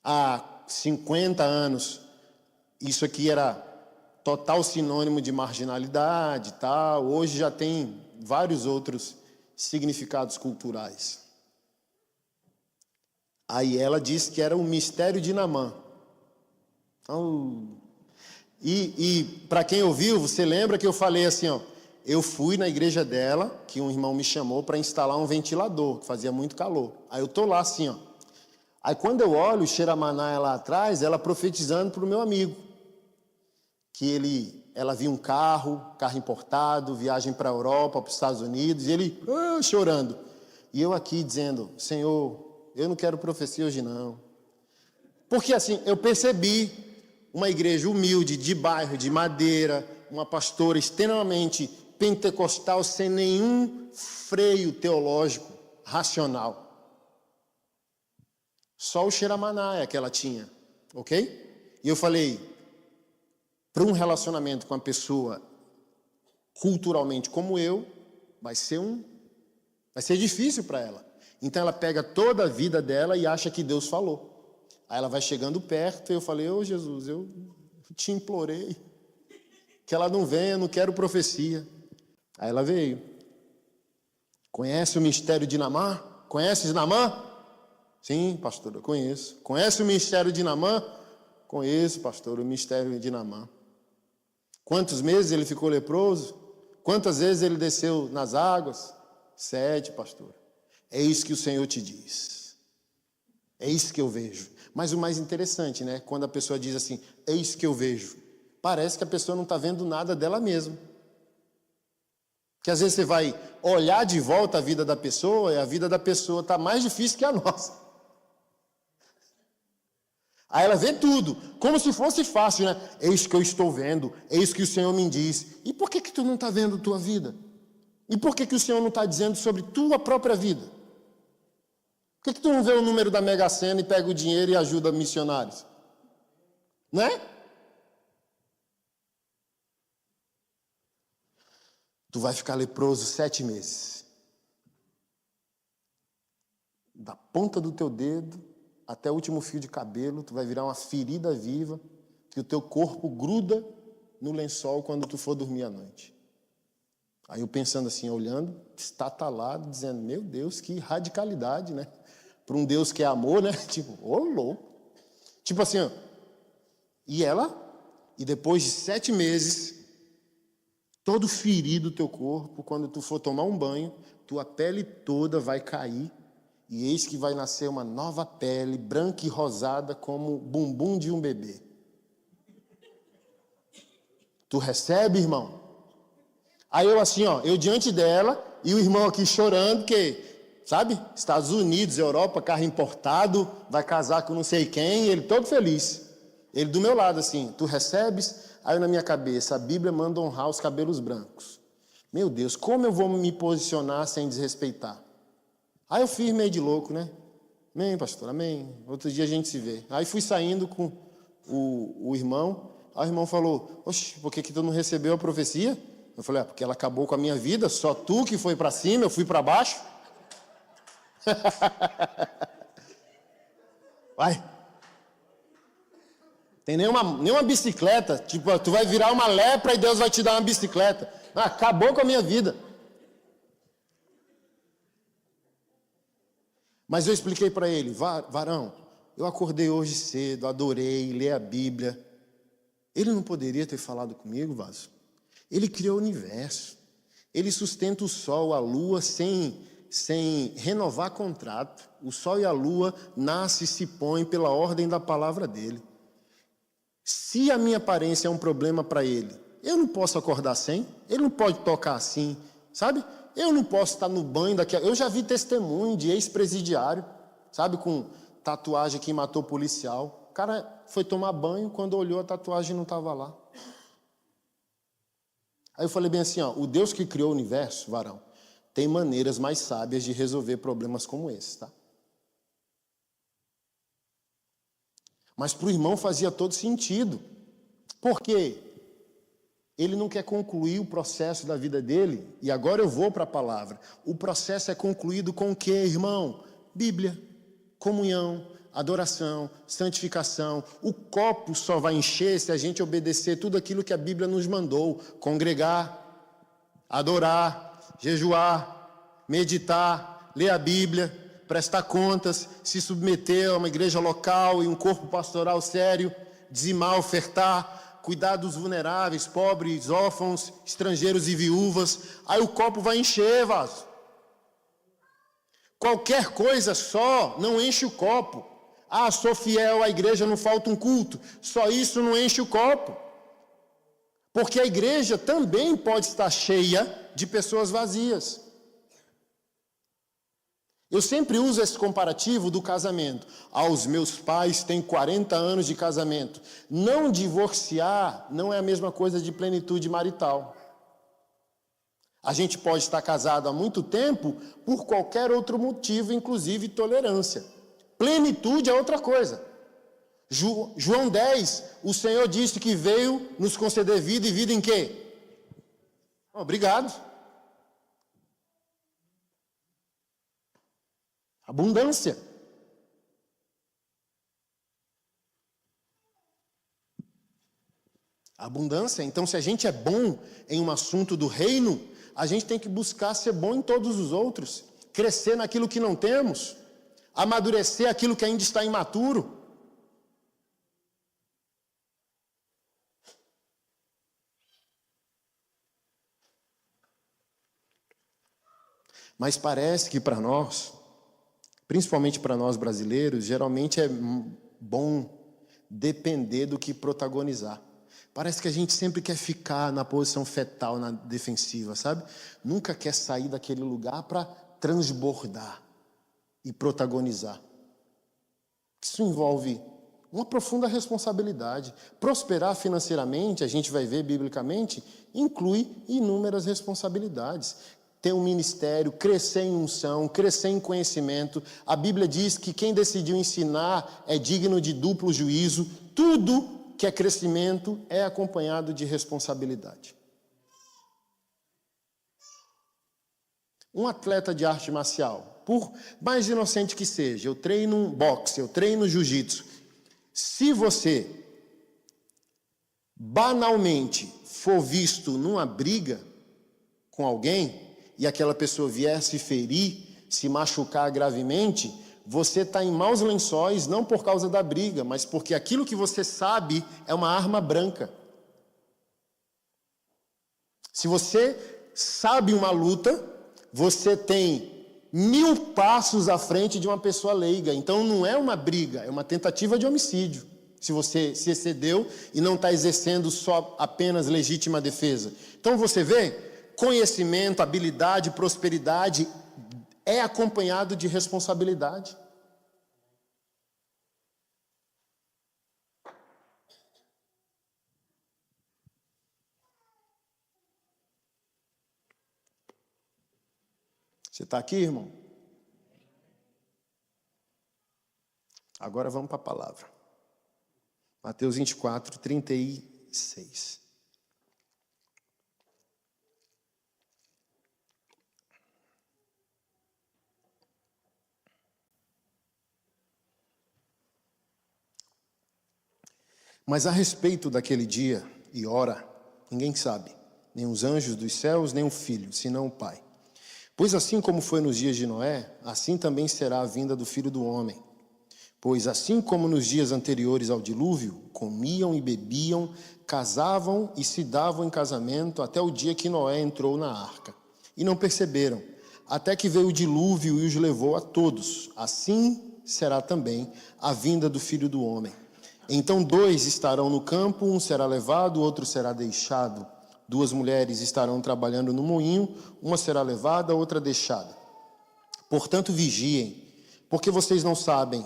Há 50 anos, isso aqui era total sinônimo de marginalidade, tal. Hoje já tem vários outros significados culturais. Aí ela disse que era o mistério de Naamã. E para quem ouviu, você lembra que eu falei assim, ó, eu fui na igreja dela, que um irmão me chamou para instalar um ventilador, que fazia muito calor. Aí eu tô lá assim, ó. Aí quando eu olho o Xeramaná lá atrás, ela profetizando para o meu amigo, que ela viu um carro importado, viagem para a Europa, para os Estados Unidos, e ele chorando. E eu aqui dizendo, Senhor, eu não quero profecia hoje não. Porque assim, eu percebi uma igreja humilde, de bairro, de madeira, uma pastora extremamente pentecostal, sem nenhum freio teológico, racional. Só o Xeramaná que ela tinha, ok? E eu falei, para um relacionamento com uma pessoa culturalmente como eu, vai ser difícil para ela. Então ela pega toda a vida dela e acha que Deus falou. Aí ela vai chegando perto e eu falei, Jesus, eu te implorei que ela não venha, eu não quero profecia. Aí ela veio. Conhece o mistério de Naamã? Conhece Naamã? Sim, pastor, eu conheço. Conhece o mistério de Naamã? Conheço, pastor, o mistério de Naamã. Quantos meses ele ficou leproso? Quantas vezes ele desceu nas águas? 7, pastor. É isso que o Senhor te diz. É isso que eu vejo. Mas o mais interessante, né? Quando a pessoa diz assim, é isso que eu vejo. Parece que a pessoa não está vendo nada dela mesma. Que às vezes você vai olhar de volta a vida da pessoa e a vida da pessoa está mais difícil que a nossa. Aí ela vê tudo, como se fosse fácil, né? É isso que eu estou vendo, é isso que o Senhor me diz. E por que tu não está vendo tua vida? E por que o Senhor não está dizendo sobre tua própria vida? Por que tu não vê o número da Mega Sena e pega o dinheiro e ajuda missionários? Né? Tu vai ficar leproso 7 meses. Da ponta do teu dedo até o último fio de cabelo, tu vai virar uma ferida viva que o teu corpo gruda no lençol quando tu for dormir à noite. Aí eu pensando assim, olhando, estatalado, dizendo, meu Deus, que radicalidade, né? Para um Deus que é amor, né? Tipo, ô louco. Tipo assim, ó. E depois de 7 meses, todo ferido teu corpo, quando tu for tomar um banho, tua pele toda vai cair, e eis que vai nascer uma nova pele, branca e rosada, como o bumbum de um bebê. Tu recebe, irmão? Aí eu assim, ó, eu diante dela, e o irmão aqui chorando, que, sabe, Estados Unidos, Europa, carro importado, vai casar com não sei quem, ele todo feliz. Ele do meu lado assim, tu recebes? Aí na minha cabeça, a Bíblia manda honrar os cabelos brancos. Meu Deus, como eu vou me posicionar sem desrespeitar? Aí eu fiz meio de louco, né? Amém, pastor, amém. Outro dia a gente se vê. Aí fui saindo com o irmão, aí o irmão falou, oxe, por que tu não recebeu a profecia? Eu falei, porque ela acabou com a minha vida, só tu que foi para cima, eu fui para baixo. Vai. Tem nenhuma bicicleta, tipo, tu vai virar uma lepra e Deus vai te dar uma bicicleta. Acabou com a minha vida. Mas eu expliquei para ele, varão, eu acordei hoje cedo, adorei, li a Bíblia. Ele não poderia ter falado comigo, vaso? Ele criou o universo. Ele sustenta o sol, a lua, sem renovar contrato. O sol e a lua nascem e se põem pela ordem da palavra dele. Se a minha aparência é um problema para ele, eu não posso acordar sem, ele não pode tocar assim, sabe? Eu não posso estar no banho daqui. Eu já vi testemunho de ex-presidiário, sabe, com tatuagem que matou policial. O cara foi tomar banho, quando olhou a tatuagem não estava lá. Aí eu falei bem assim, ó, o Deus que criou o universo, varão, tem maneiras mais sábias de resolver problemas como esse, tá? Mas para o irmão fazia todo sentido. Por quê? Ele não quer concluir o processo da vida dele, e agora eu vou para a palavra. O processo é concluído com o quê, irmão? Bíblia, comunhão, adoração, santificação. O copo só vai encher se a gente obedecer tudo aquilo que a Bíblia nos mandou. Congregar, adorar, jejuar, meditar, ler a Bíblia, prestar contas, se submeter a uma igreja local e um corpo pastoral sério, dizimar, ofertar, cuidar dos vulneráveis, pobres, órfãos, estrangeiros e viúvas. Aí o copo vai encher, vaso. Qualquer coisa só não enche o copo. Sou fiel à igreja, não falta um culto. Só isso não enche o copo. Porque a igreja também pode estar cheia de pessoas vazias. Eu sempre uso esse comparativo do casamento. Os meus pais têm 40 anos de casamento. Não divorciar não é a mesma coisa de plenitude marital. A gente pode estar casado há muito tempo por qualquer outro motivo, inclusive tolerância. Plenitude é outra coisa. João 10, o Senhor disse que veio nos conceder vida, e vida em quê? Obrigado. Abundância. Abundância. Então, se a gente é bom em um assunto do reino, a gente tem que buscar ser bom em todos os outros, crescer naquilo que não temos, amadurecer aquilo que ainda está imaturo. Mas parece que para nós, principalmente para nós brasileiros, geralmente é bom depender do que protagonizar. Parece que a gente sempre quer ficar na posição fetal, na defensiva, sabe? Nunca quer sair daquele lugar para transbordar e protagonizar. Isso envolve Uma profunda responsabilidade. Prosperar financeiramente, a gente vai ver biblicamente, inclui inúmeras responsabilidades. Ter um ministério, crescer em unção, crescer em conhecimento. A Bíblia diz que quem decidiu ensinar é digno de duplo juízo. Tudo que é crescimento é acompanhado de responsabilidade. Um atleta de arte marcial, por mais inocente que seja, eu treino boxe, eu treino jiu-jitsu. Se você banalmente for visto numa briga com alguém e aquela pessoa vier se ferir, se machucar gravemente, você está em maus lençóis, não por causa da briga, mas porque aquilo que você sabe é uma arma branca. Se você sabe uma luta, você tem 1000 passos à frente de uma pessoa leiga. Então não é uma briga, é uma tentativa de homicídio. Se você se excedeu e não está exercendo só apenas legítima defesa. Então você vê, conhecimento, habilidade, prosperidade é acompanhado de responsabilidade. Você está aqui, irmão? Agora vamos para a palavra. Mateus 24, 36. Mas a respeito daquele dia e hora, ninguém sabe, nem os anjos dos céus, nem o Filho, senão o Pai. Pois assim como foi nos dias de Noé, assim também será a vinda do Filho do Homem. Pois assim como nos dias anteriores ao dilúvio, comiam e bebiam, casavam e se davam em casamento até o dia que Noé entrou na arca. E não perceberam, até que veio o dilúvio e os levou a todos. Assim será também a vinda do Filho do Homem. Então 2 estarão no campo, um será levado, o outro será deixado. 2 mulheres estarão trabalhando no moinho, uma será levada, outra deixada. Portanto, vigiem, porque vocês não sabem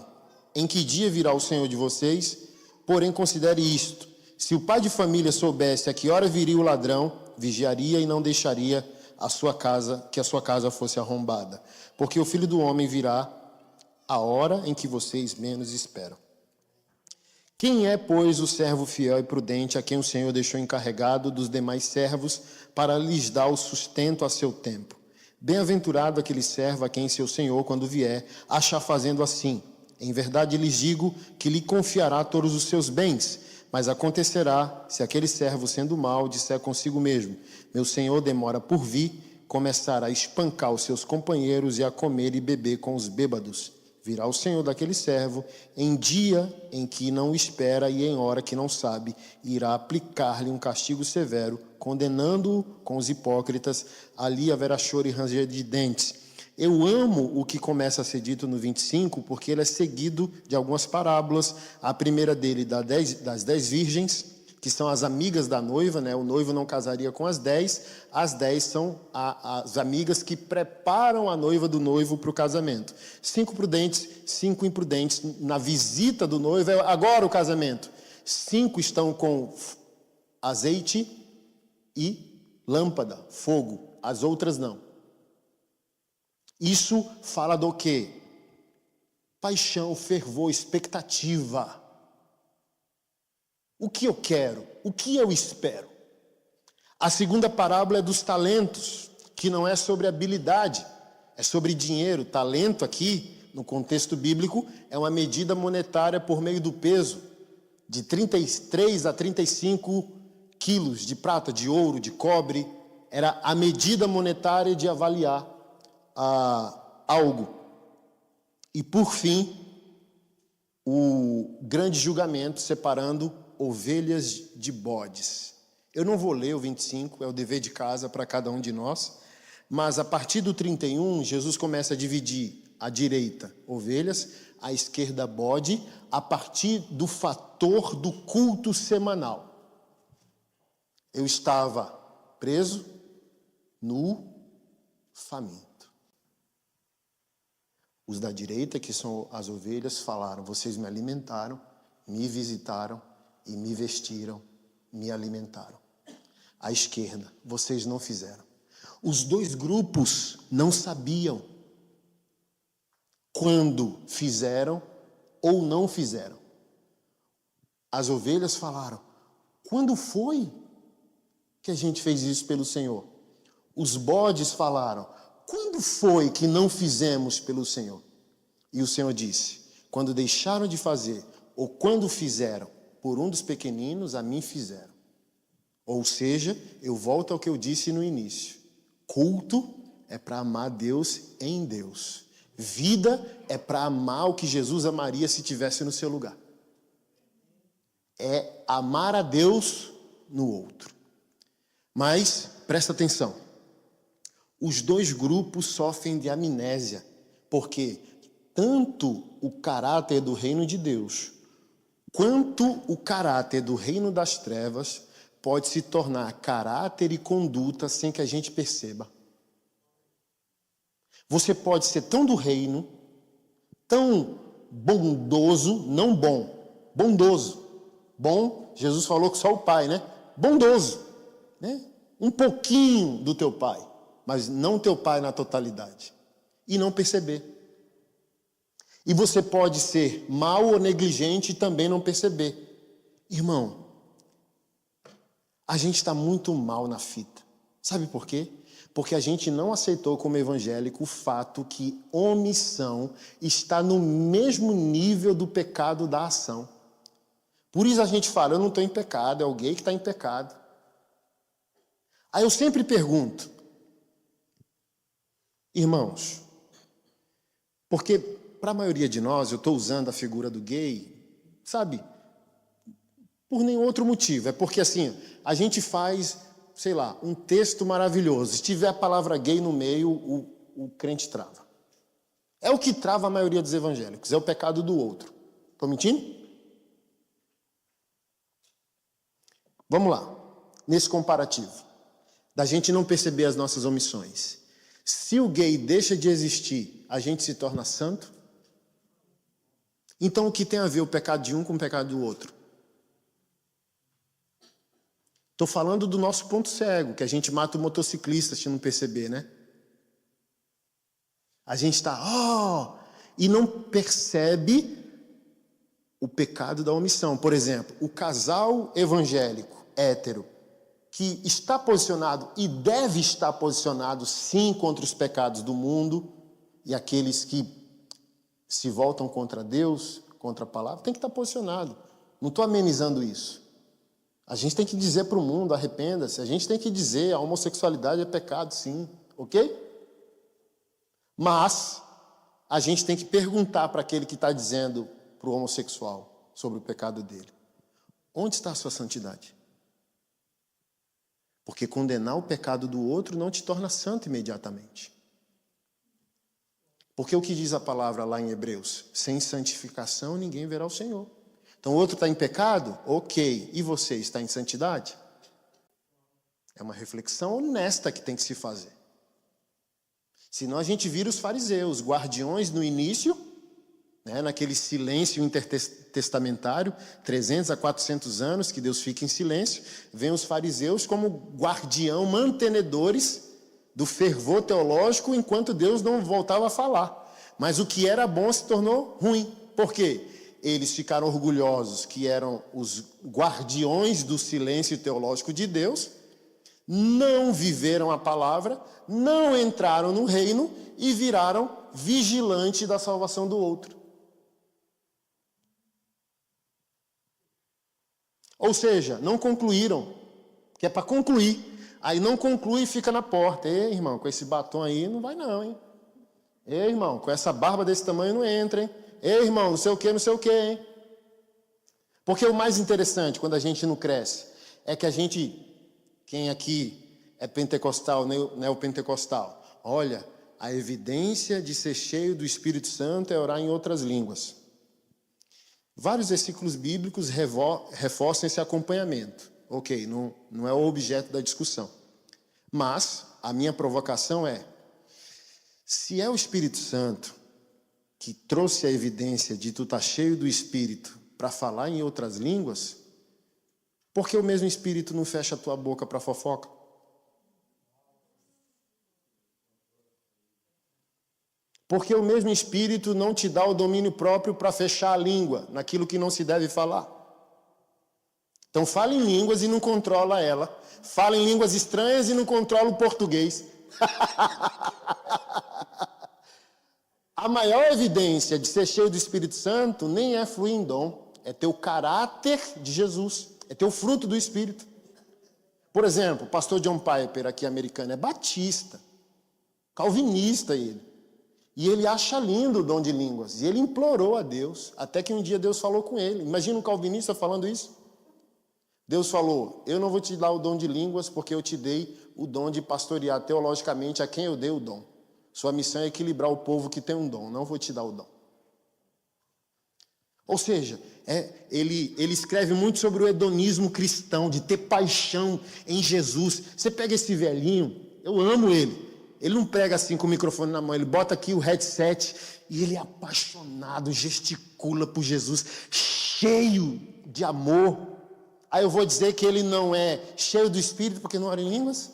em que dia virá o Senhor de vocês, porém considere isto: se o pai de família soubesse a que hora viria o ladrão, vigiaria e não deixaria que a sua casa fosse arrombada. Porque o Filho do Homem virá a hora em que vocês menos esperam. Quem é, pois, o servo fiel e prudente a quem o Senhor deixou encarregado dos demais servos para lhes dar o sustento a seu tempo? Bem-aventurado aquele servo a quem seu Senhor, quando vier, achar fazendo assim. Em verdade lhes digo que lhe confiará todos os seus bens. Mas acontecerá, se aquele servo, sendo mau, disser consigo mesmo: meu Senhor demora por vir, começará a espancar os seus companheiros e a comer e beber com os bêbados. Virá o Senhor daquele servo em dia em que não espera e em hora que não sabe, e irá aplicar-lhe um castigo severo, condenando-o com os hipócritas. Ali haverá choro e ranger de dentes. Eu amo o que começa a ser dito no 25, porque ele é seguido de algumas parábolas. A primeira dele das 10 virgens, que são as amigas da noiva, né? O noivo não casaria com as 10 são as amigas que preparam a noiva do noivo para o casamento. 5 prudentes, 5 imprudentes. Na visita do noivo, é agora o casamento. 5 estão com azeite e lâmpada, fogo. As outras não. Isso fala do quê? Paixão, fervor, expectativa. O que eu quero? O que eu espero? A segunda parábola é dos talentos, que não é sobre habilidade, é sobre dinheiro. Talento aqui, no contexto bíblico, é uma medida monetária por meio do peso, de 33 a 35 quilos de prata, de ouro, de cobre. Era a medida monetária de avaliar algo. E por fim, o grande julgamento separando ovelhas de bodes. Eu não vou ler o 25, é o dever de casa para cada um de nós, mas a partir do 31, Jesus começa a dividir à direita ovelhas, à esquerda bode, a partir do fator do culto semanal. Eu estava preso, nu, faminto. Os da direita, que são as ovelhas, falaram: vocês me alimentaram, me visitaram e me vestiram, me alimentaram. À esquerda, vocês não fizeram. Os dois grupos não sabiam quando fizeram ou não fizeram. As ovelhas falaram: quando foi que a gente fez isso pelo Senhor? Os bodes falaram: quando foi que não fizemos pelo Senhor? E o Senhor disse: quando deixaram de fazer, ou quando fizeram por um dos pequeninos, a mim fizeram. Ou seja, eu volto ao que eu disse no início. Culto é para amar Deus em Deus. Vida é para amar o que Jesus amaria se tivesse no seu lugar. É amar a Deus no outro. Mas, presta atenção. Os dois grupos sofrem de amnésia, porque tanto o caráter do reino de Deus, quanto o caráter do reino das trevas, pode se tornar caráter e conduta sem que a gente perceba. Você pode ser tão do reino, tão bondoso, não bom, bondoso. Bom, Jesus falou que só o Pai, né? Bondoso, né? Um pouquinho do teu Pai, mas não teu Pai na totalidade. E não perceber. E você pode ser mau ou negligente e também não perceber. Irmão, a gente está muito mal na fita. Sabe por quê? Porque a gente não aceitou como evangélico o fato que omissão está no mesmo nível do pecado da ação. Por isso a gente fala: eu não estou em pecado, é o gay que está em pecado. Aí eu sempre pergunto, irmãos, porque para a maioria de nós, eu estou usando a figura do gay, sabe, por nenhum outro motivo. É porque assim, a gente faz, sei lá, um texto maravilhoso. Se tiver a palavra gay no meio, o crente trava. É o que trava a maioria dos evangélicos, é o pecado do outro. Estou mentindo? Vamos lá, nesse comparativo, da gente não perceber as nossas omissões. Se o gay deixa de existir, a gente se torna santo? Então o que tem a ver o pecado de um com o pecado do outro? Estou falando do nosso ponto cego, que a gente mata o motociclista se não perceber, né? A gente está, e não percebe o pecado da omissão. Por exemplo, o casal evangélico, hétero, que está posicionado e deve estar posicionado sim contra os pecados do mundo e aqueles que se voltam contra Deus, contra a palavra, tem que estar posicionado. Não estou amenizando isso. A gente tem que dizer para o mundo: arrependa-se. A gente tem que dizer: a homossexualidade é pecado, sim, ok? Mas a gente tem que perguntar para aquele que está dizendo para o homossexual sobre o pecado dele: onde está a sua santidade? Porque condenar o pecado do outro não te torna santo imediatamente. Porque o que diz a palavra lá em Hebreus? Sem santificação ninguém verá o Senhor. Então o outro está em pecado? Ok. E você está em santidade? É uma reflexão honesta que tem que se fazer. Senão a gente vira os fariseus, guardiões no início, né, naquele silêncio intertestamentário, 300 a 400 anos que Deus fica em silêncio. Vem os fariseus como guardião, mantenedores do fervor teológico, enquanto Deus não voltava a falar. Mas o que era bom se tornou ruim. Por quê? Eles ficaram orgulhosos que eram os guardiões do silêncio teológico de Deus, não viveram a palavra, não entraram no reino e viraram vigilante da salvação do outro. Ou seja, não concluíram, que é para concluir. Aí não conclui e fica na porta. Ei, irmão, com esse batom aí não vai não, hein? Ei, irmão, com essa barba desse tamanho não entra, hein? Ei, irmão, não sei o que, hein? Porque o mais interessante, quando a gente não cresce, é que a gente, quem aqui é pentecostal, neopentecostal, olha, a evidência de ser cheio do Espírito Santo é orar em outras línguas. Vários versículos bíblicos reforçam esse acompanhamento. Ok, não é o objeto da discussão. Mas a minha provocação é: se é o Espírito Santo que trouxe a evidência de tu estar cheio do Espírito para falar em outras línguas, por que o mesmo Espírito não fecha a tua boca para fofoca? Porque o mesmo Espírito não te dá o domínio próprio para fechar a língua naquilo que não se deve falar. Então fala em línguas e não controla ela. Fala em línguas estranhas e não controla o português. A maior evidência de ser cheio do Espírito Santo nem é fluir em dom, é ter o caráter de Jesus, é ter o fruto do Espírito. Por exemplo, o pastor John Piper, aqui americano, é batista, calvinista ele. E ele acha lindo o dom de línguas. E ele implorou a Deus, até que um dia Deus falou com ele. Imagina um calvinista falando isso. Deus falou, eu não vou te dar o dom de línguas porque eu te dei o dom de pastorear teologicamente a quem eu dei o dom. Sua missão é equilibrar o povo que tem um dom, não vou te dar o dom. Ou seja, ele escreve muito sobre o hedonismo cristão, de ter paixão em Jesus. Você pega esse velhinho, eu amo ele. Ele não prega assim com o microfone na mão, ele bota aqui o headset e ele é apaixonado, gesticula por Jesus, cheio de amor. Aí eu vou dizer que ele não é cheio do Espírito porque não ora em línguas,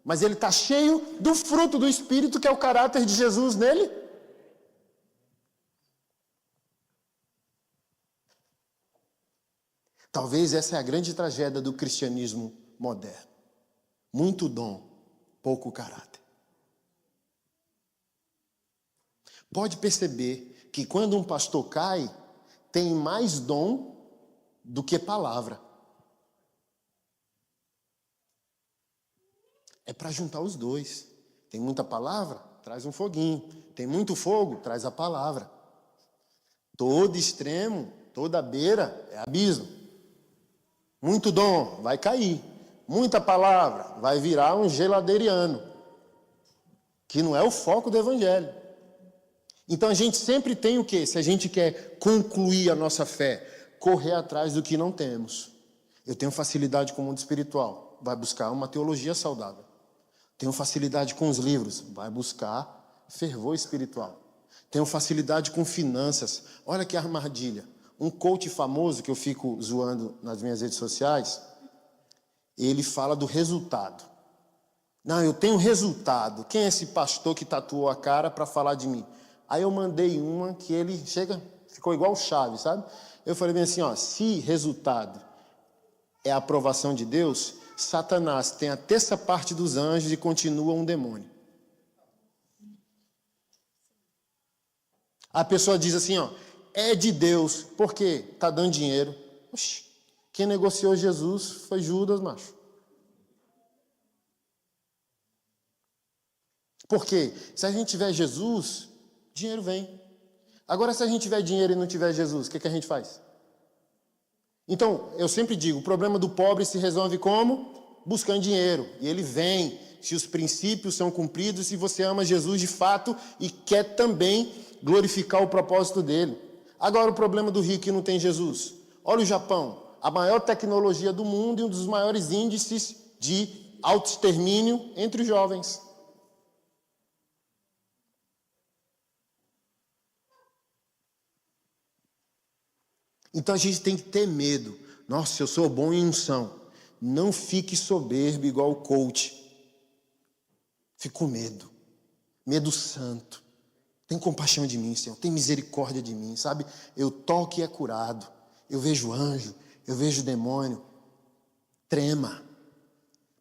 mas ele está cheio do fruto do Espírito, que é o caráter de Jesus nele. Talvez essa é a grande tragédia do cristianismo moderno. Muito dom, pouco caráter. Pode perceber que quando um pastor cai, tem mais dom do que palavra. É para juntar os dois. Tem muita palavra? Traz um foguinho. Tem muito fogo? Traz a palavra. Todo extremo, toda beira é abismo. Muito dom, vai cair. Muita palavra, vai virar um geladeiriano. Que não é o foco do evangelho. Então a gente sempre tem o quê? Se a gente quer concluir a nossa fé, correr atrás do que não temos. Eu tenho facilidade com o mundo espiritual, vai buscar uma teologia saudável. Tenho facilidade com os livros, vai buscar fervor espiritual. Tenho facilidade com finanças, olha que armadilha. Um coach famoso que eu fico zoando nas minhas redes sociais, ele fala do resultado. Não, eu tenho resultado. Quem é esse pastor que tatuou a cara para falar de mim? Aí eu mandei uma que ele ficou igual o Chaves, sabe? Eu falei bem assim, ó, se resultado é a aprovação de Deus, Satanás tem a terça parte dos anjos e continua um demônio. A pessoa diz assim, ó, é de Deus, por quê? Está dando dinheiro. Oxi, quem negociou Jesus foi Judas, macho. Por quê? Se a gente tiver Jesus, dinheiro vem. Agora, se a gente tiver dinheiro e não tiver Jesus, o que a gente faz? Então, eu sempre digo, o problema do pobre se resolve como? Buscando dinheiro. E ele vem, se os princípios são cumpridos, se você ama Jesus de fato e quer também glorificar o propósito dele. Agora, o problema do rico que não tem Jesus. Olha o Japão, a maior tecnologia do mundo e um dos maiores índices de autoextermínio entre os jovens. Então a gente tem que ter medo. Nossa, eu sou bom em unção. Não fique soberbo igual o coach. Fique com medo. Medo santo. Tem compaixão de mim, Senhor. Tem misericórdia de mim, sabe? Eu toco e é curado. Eu vejo anjo. Eu vejo demônio. Trema.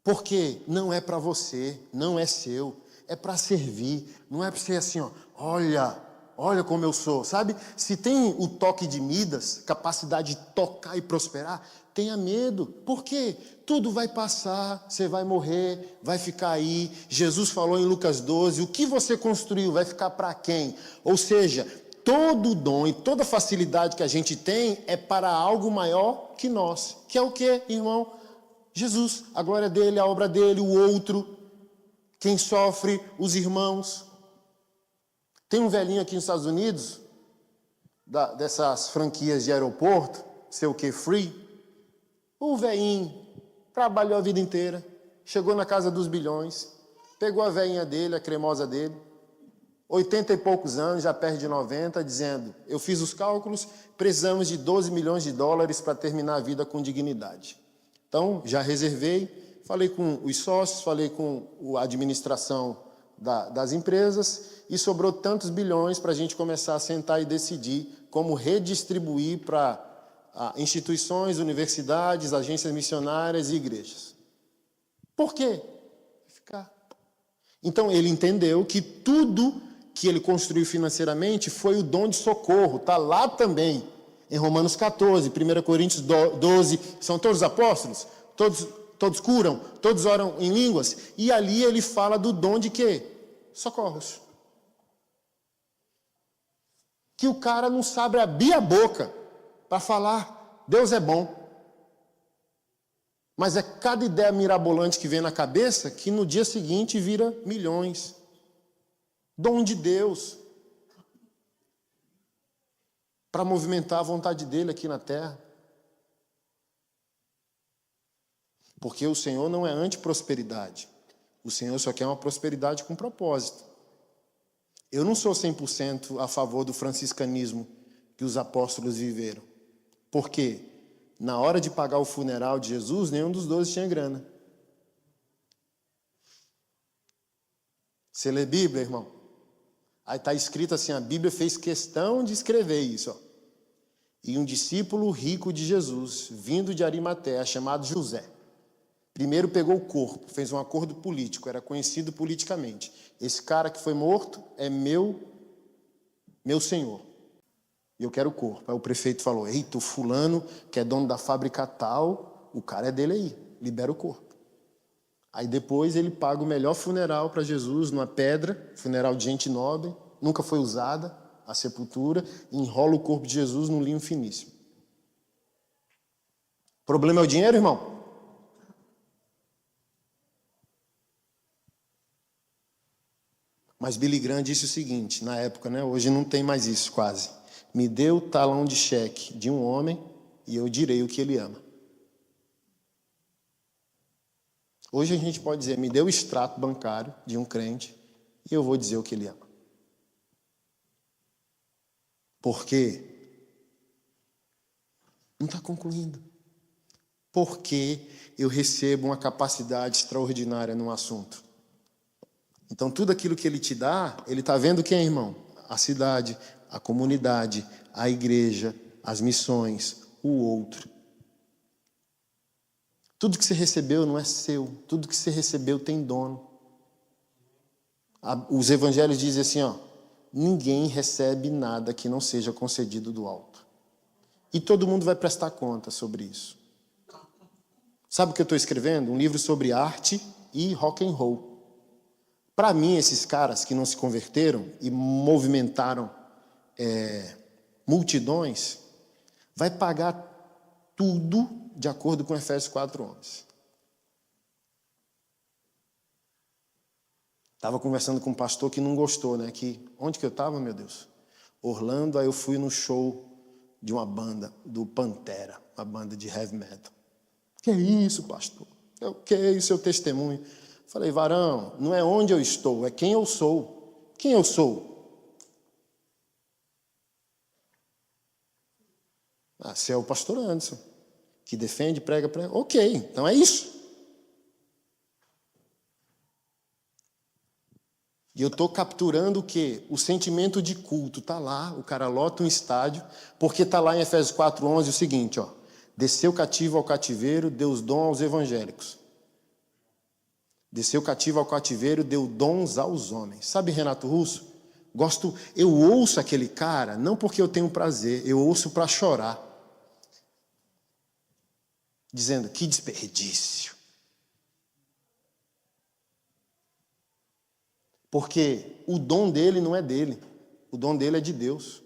Porque não é para você. Não é seu. É para servir. Não é para ser assim, ó. Olha como eu sou, sabe? Se tem o toque de Midas, capacidade de tocar e prosperar, tenha medo. Por quê? Tudo vai passar, você vai morrer, vai ficar aí. Jesus falou em Lucas 12, o que você construiu vai ficar para quem? Ou seja, todo dom e toda facilidade que a gente tem é para algo maior que nós. Que é o quê, irmão? Jesus, a glória dele, a obra dele, o outro, quem sofre, os irmãos. Tem um velhinho aqui nos Estados Unidos, dessas franquias de aeroporto, sei o que, free. O velhinho trabalhou a vida inteira, chegou na casa dos bilhões, pegou a velhinha dele, a cremosa dele. 80 e poucos anos, já perto de 90, dizendo, eu fiz os cálculos, precisamos de 12 milhões de dólares para terminar a vida com dignidade. Então, já reservei, falei com os sócios, falei com a administração das empresas e sobrou tantos bilhões para a gente começar a sentar e decidir como redistribuir para instituições, universidades, agências missionárias e igrejas. Por quê? Então, ele entendeu que tudo que ele construiu financeiramente foi o dom de socorro. Está lá também, em Romanos 14, 1 Coríntios 12. São todos apóstolos? Todos curam? Todos oram em línguas? E ali ele fala do dom de quê? Socorros. Que o cara não sabe abrir a boca para falar, Deus é bom. Mas é cada ideia mirabolante que vem na cabeça que no dia seguinte vira milhões. Dom de Deus. Para movimentar a vontade dele aqui na terra. Porque o Senhor não é anti-prosperidade. O Senhor só quer uma prosperidade com propósito. Eu não sou 100% a favor do franciscanismo que os apóstolos viveram. Por quê? Na hora de pagar o funeral de Jesus, nenhum dos 12 tinha grana. Você lê Bíblia, irmão? Aí está escrito assim, a Bíblia fez questão de escrever isso. Ó. E um discípulo rico de Jesus, vindo de Arimateia, chamado José, primeiro pegou o corpo, fez um acordo político, era conhecido politicamente. Esse cara que foi morto é meu senhor. E eu quero o corpo. Aí o prefeito falou, eita, o fulano, que é dono da fábrica tal, o cara é dele aí, libera o corpo. Aí depois ele paga o melhor funeral para Jesus, numa pedra, funeral de gente nobre, nunca foi usada, a sepultura, e enrola o corpo de Jesus num linho finíssimo. O problema é o dinheiro, irmão? Mas Billy Graham disse o seguinte, na época, né? Hoje não tem mais isso quase. Me dê o talão de cheque de um homem e eu direi o que ele ama. Hoje a gente pode dizer, me dê o extrato bancário de um crente e eu vou dizer o que ele ama. Por quê? Não está concluindo. Porque eu recebo uma capacidade extraordinária num assunto. Então, tudo aquilo que ele te dá, ele está vendo quem, irmão? A cidade, a comunidade, a igreja, as missões, o outro. Tudo que você recebeu não é seu. Tudo que você recebeu tem dono. Os evangelhos dizem assim, ó, ninguém recebe nada que não seja concedido do alto. E todo mundo vai prestar conta sobre isso. Sabe o que eu estou escrevendo? Um livro sobre arte e rock and roll. Para mim, esses caras que não se converteram e movimentaram multidões, vai pagar tudo de acordo com Efésios 4:11. Estava conversando com um pastor que não gostou, né? Onde que eu estava, meu Deus? Orlando, aí eu fui no show de uma banda, do Pantera, uma banda de heavy metal. Que é isso, pastor? Que é isso, seu testemunho? Falei, varão, não é onde eu estou, é quem eu sou. Quem eu sou? Você é o pastor Anderson, que defende, prega. Ok, então é isso. E eu estou capturando o quê? O sentimento de culto. Está lá, o cara lota um estádio, porque está lá em Efésios 4:11 o seguinte, ó. Desceu cativo ao cativeiro, deu os dons aos evangélicos. Desceu cativo ao cativeiro, deu dons aos homens. Sabe Renato Russo? Eu ouço aquele cara, não porque eu tenho prazer, eu ouço para chorar. Dizendo, que desperdício. Porque o dom dele não é dele, o dom dele é de Deus.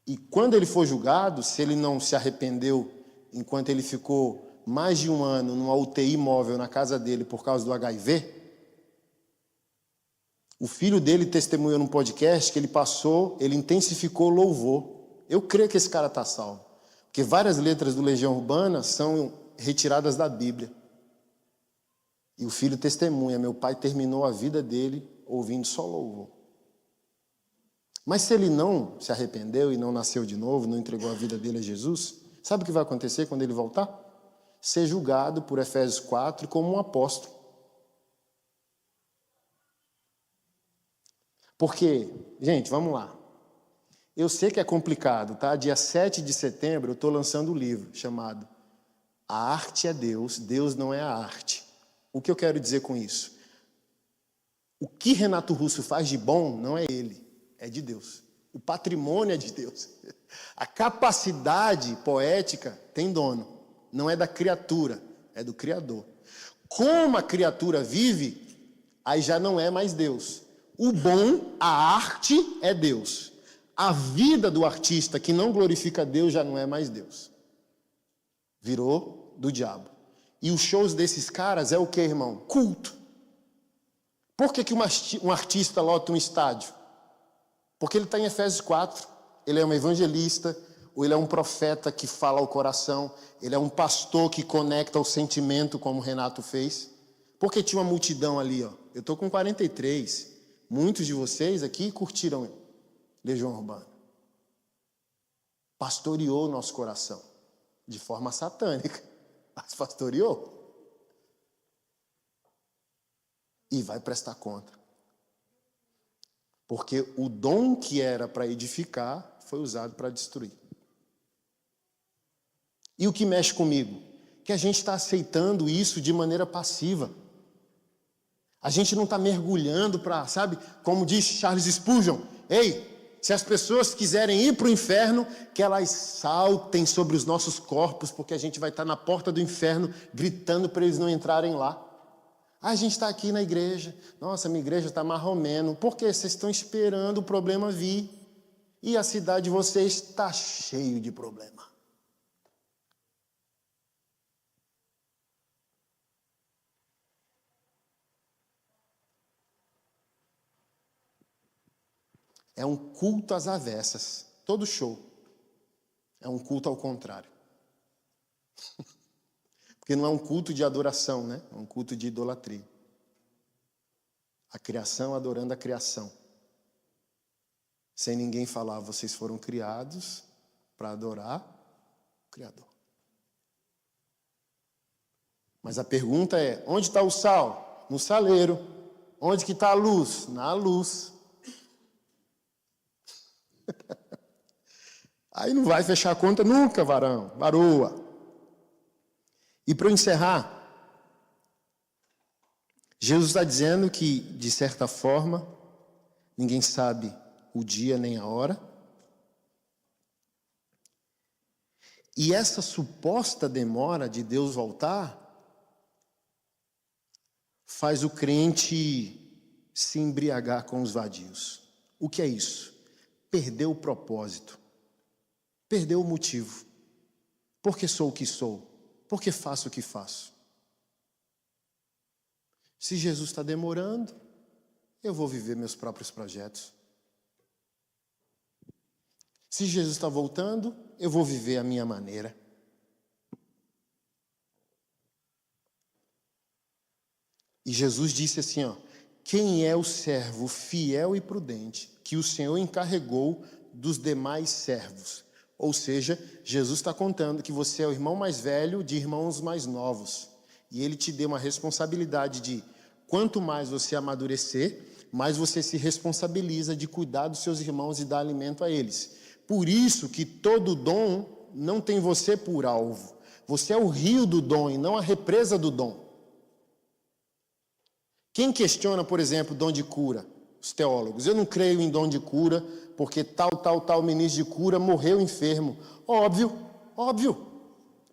E quando ele for julgado, se ele não se arrependeu enquanto ele ficou mais de um ano numa UTI móvel na casa dele por causa do HIV, o filho dele testemunhou num podcast que ele intensificou o louvor. Eu creio que esse cara está salvo. Porque várias letras do Legião Urbana são retiradas da Bíblia. E o filho testemunha, meu pai terminou a vida dele ouvindo só louvor. Mas se ele não se arrependeu e não nasceu de novo, não entregou a vida dele a Jesus, sabe o que vai acontecer quando ele voltar? Ser julgado por Efésios 4 como um apóstolo. Porque, gente, vamos lá. Eu sei que é complicado, tá? Dia 7 de setembro eu estou lançando um livro chamado A Arte é Deus, Deus não é a arte. O que eu quero dizer com isso? O que Renato Russo faz de bom não é ele, é de Deus. O patrimônio é de Deus. A capacidade poética tem dono. Não é da criatura, é do Criador. Como a criatura vive, aí já não é mais Deus. O bom, a arte, é Deus. A vida do artista que não glorifica Deus já não é mais Deus. Virou do diabo. E os shows desses caras é o que, irmão? Culto. Por que um artista lota um estádio? Porque ele está em Efésios 4. Ele é um evangelista, ou ele é um profeta que fala ao coração, ele é um pastor que conecta ao sentimento, como o Renato fez. Porque tinha uma multidão ali, ó. Eu estou com 43. Muitos de vocês aqui curtiram Legião Urbana. Pastoreou o nosso coração. De forma satânica. Mas pastoreou. E vai prestar conta. Porque o dom que era para edificar foi usado para destruir. E o que mexe comigo? Que a gente está aceitando isso de maneira passiva. A gente não está mergulhando para, sabe, como diz Charles Spurgeon, ei, se as pessoas quiserem ir para o inferno, que elas saltem sobre os nossos corpos, porque a gente vai estar na porta do inferno gritando para eles não entrarem lá. Ah, a gente está aqui na igreja, nossa, minha igreja está marromeno. Por quê? Vocês estão esperando o problema vir. E a cidade de vocês está cheio de problema. É um culto às avessas. Todo show é um culto ao contrário. Porque não é um culto de adoração, né? É um culto de idolatria. A criação adorando a criação. Sem ninguém falar, vocês foram criados para adorar o Criador. Mas a pergunta é, onde está o sal? No saleiro. Onde que está a luz? Na luz. Aí não vai fechar a conta nunca, varoa. E para encerrar, Jesus está dizendo que, de certa forma, ninguém sabe o dia nem a hora. E essa suposta demora de Deus voltar faz o crente se embriagar com os vadios. O que é isso? Perdeu o propósito. Perdeu o motivo. Por que sou o que sou? Por que faço o que faço? Se Jesus está demorando, eu vou viver meus próprios projetos. Se Jesus está voltando, eu vou viver a minha maneira. E Jesus disse assim, ó, quem é o servo fiel e prudente que o Senhor encarregou dos demais servos? Ou seja, Jesus está contando que você é o irmão mais velho de irmãos mais novos. E ele te deu uma responsabilidade de, quanto mais você amadurecer, mais você se responsabiliza de cuidar dos seus irmãos e dar alimento a eles. Por isso que todo dom não tem você por alvo. Você é o rio do dom e não a represa do dom. Quem questiona, por exemplo, dom de cura? Os teólogos. Eu não creio em dom de cura, porque tal ministro de cura morreu enfermo. Óbvio.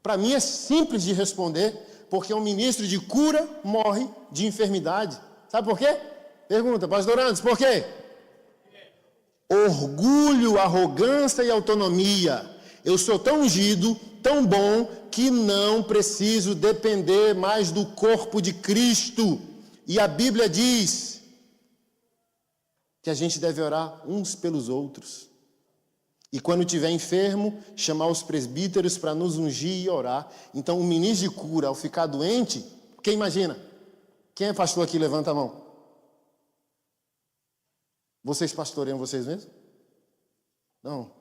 Para mim é simples de responder, porque um ministro de cura morre de enfermidade. Sabe por quê? Pergunta, pastor Andes, por quê? Orgulho, arrogância e autonomia. Eu sou tão ungido, tão bom, que não preciso depender mais do corpo de Cristo. E a Bíblia diz que a gente deve orar uns pelos outros. E quando estiver enfermo, chamar os presbíteros para nos ungir e orar. Então, o ministro de cura, ao ficar doente, quem imagina? Quem é pastor aqui, levanta a mão. Vocês pastoreiam vocês mesmos? Não.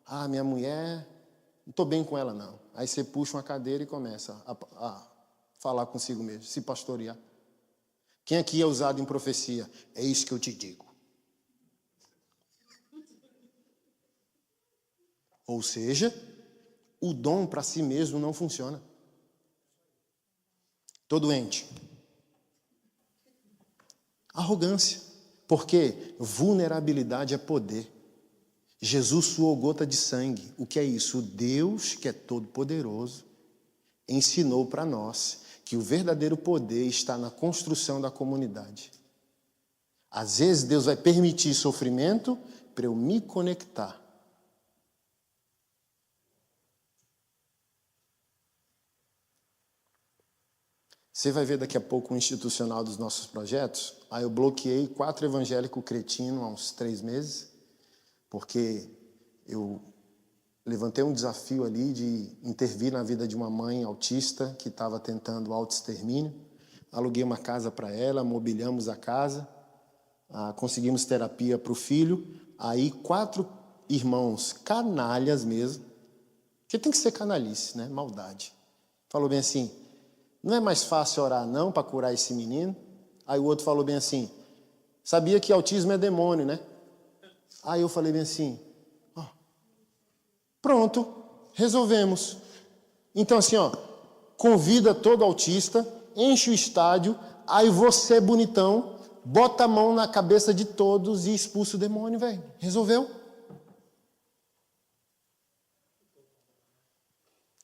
Ah, minha mulher, não estou bem com ela, não. Aí você puxa uma cadeira e começa a falar consigo mesmo, se pastorear. Quem aqui é usado em profecia? É isso que eu te digo. Ou seja, o dom para si mesmo não funciona. Estou doente. Arrogância. Porque vulnerabilidade é poder. Jesus suou gota de sangue. O que é isso? O Deus, que é todo-poderoso, ensinou para nós que o verdadeiro poder está na construção da comunidade. Às vezes Deus vai permitir sofrimento para eu me conectar. Você vai ver daqui a pouco o institucional dos nossos projetos. Aí eu bloqueei 4 evangélicos cretinos há uns 3 meses, porque eu levantei um desafio ali de intervir na vida de uma mãe autista que estava tentando autoextermínio. Aluguei uma casa para ela, mobiliamos a casa, conseguimos terapia para o filho. Aí 4 irmãos canalhas mesmo, porque tem que ser canalice, né? Maldade. Falou bem assim, não é mais fácil orar não para curar esse menino? Aí o outro falou bem assim, sabia que autismo é demônio, né? Aí eu falei bem assim, pronto, resolvemos. Então assim, convida todo autista, enche o estádio, aí você, bonitão, bota a mão na cabeça de todos e expulsa o demônio, velho. Resolveu?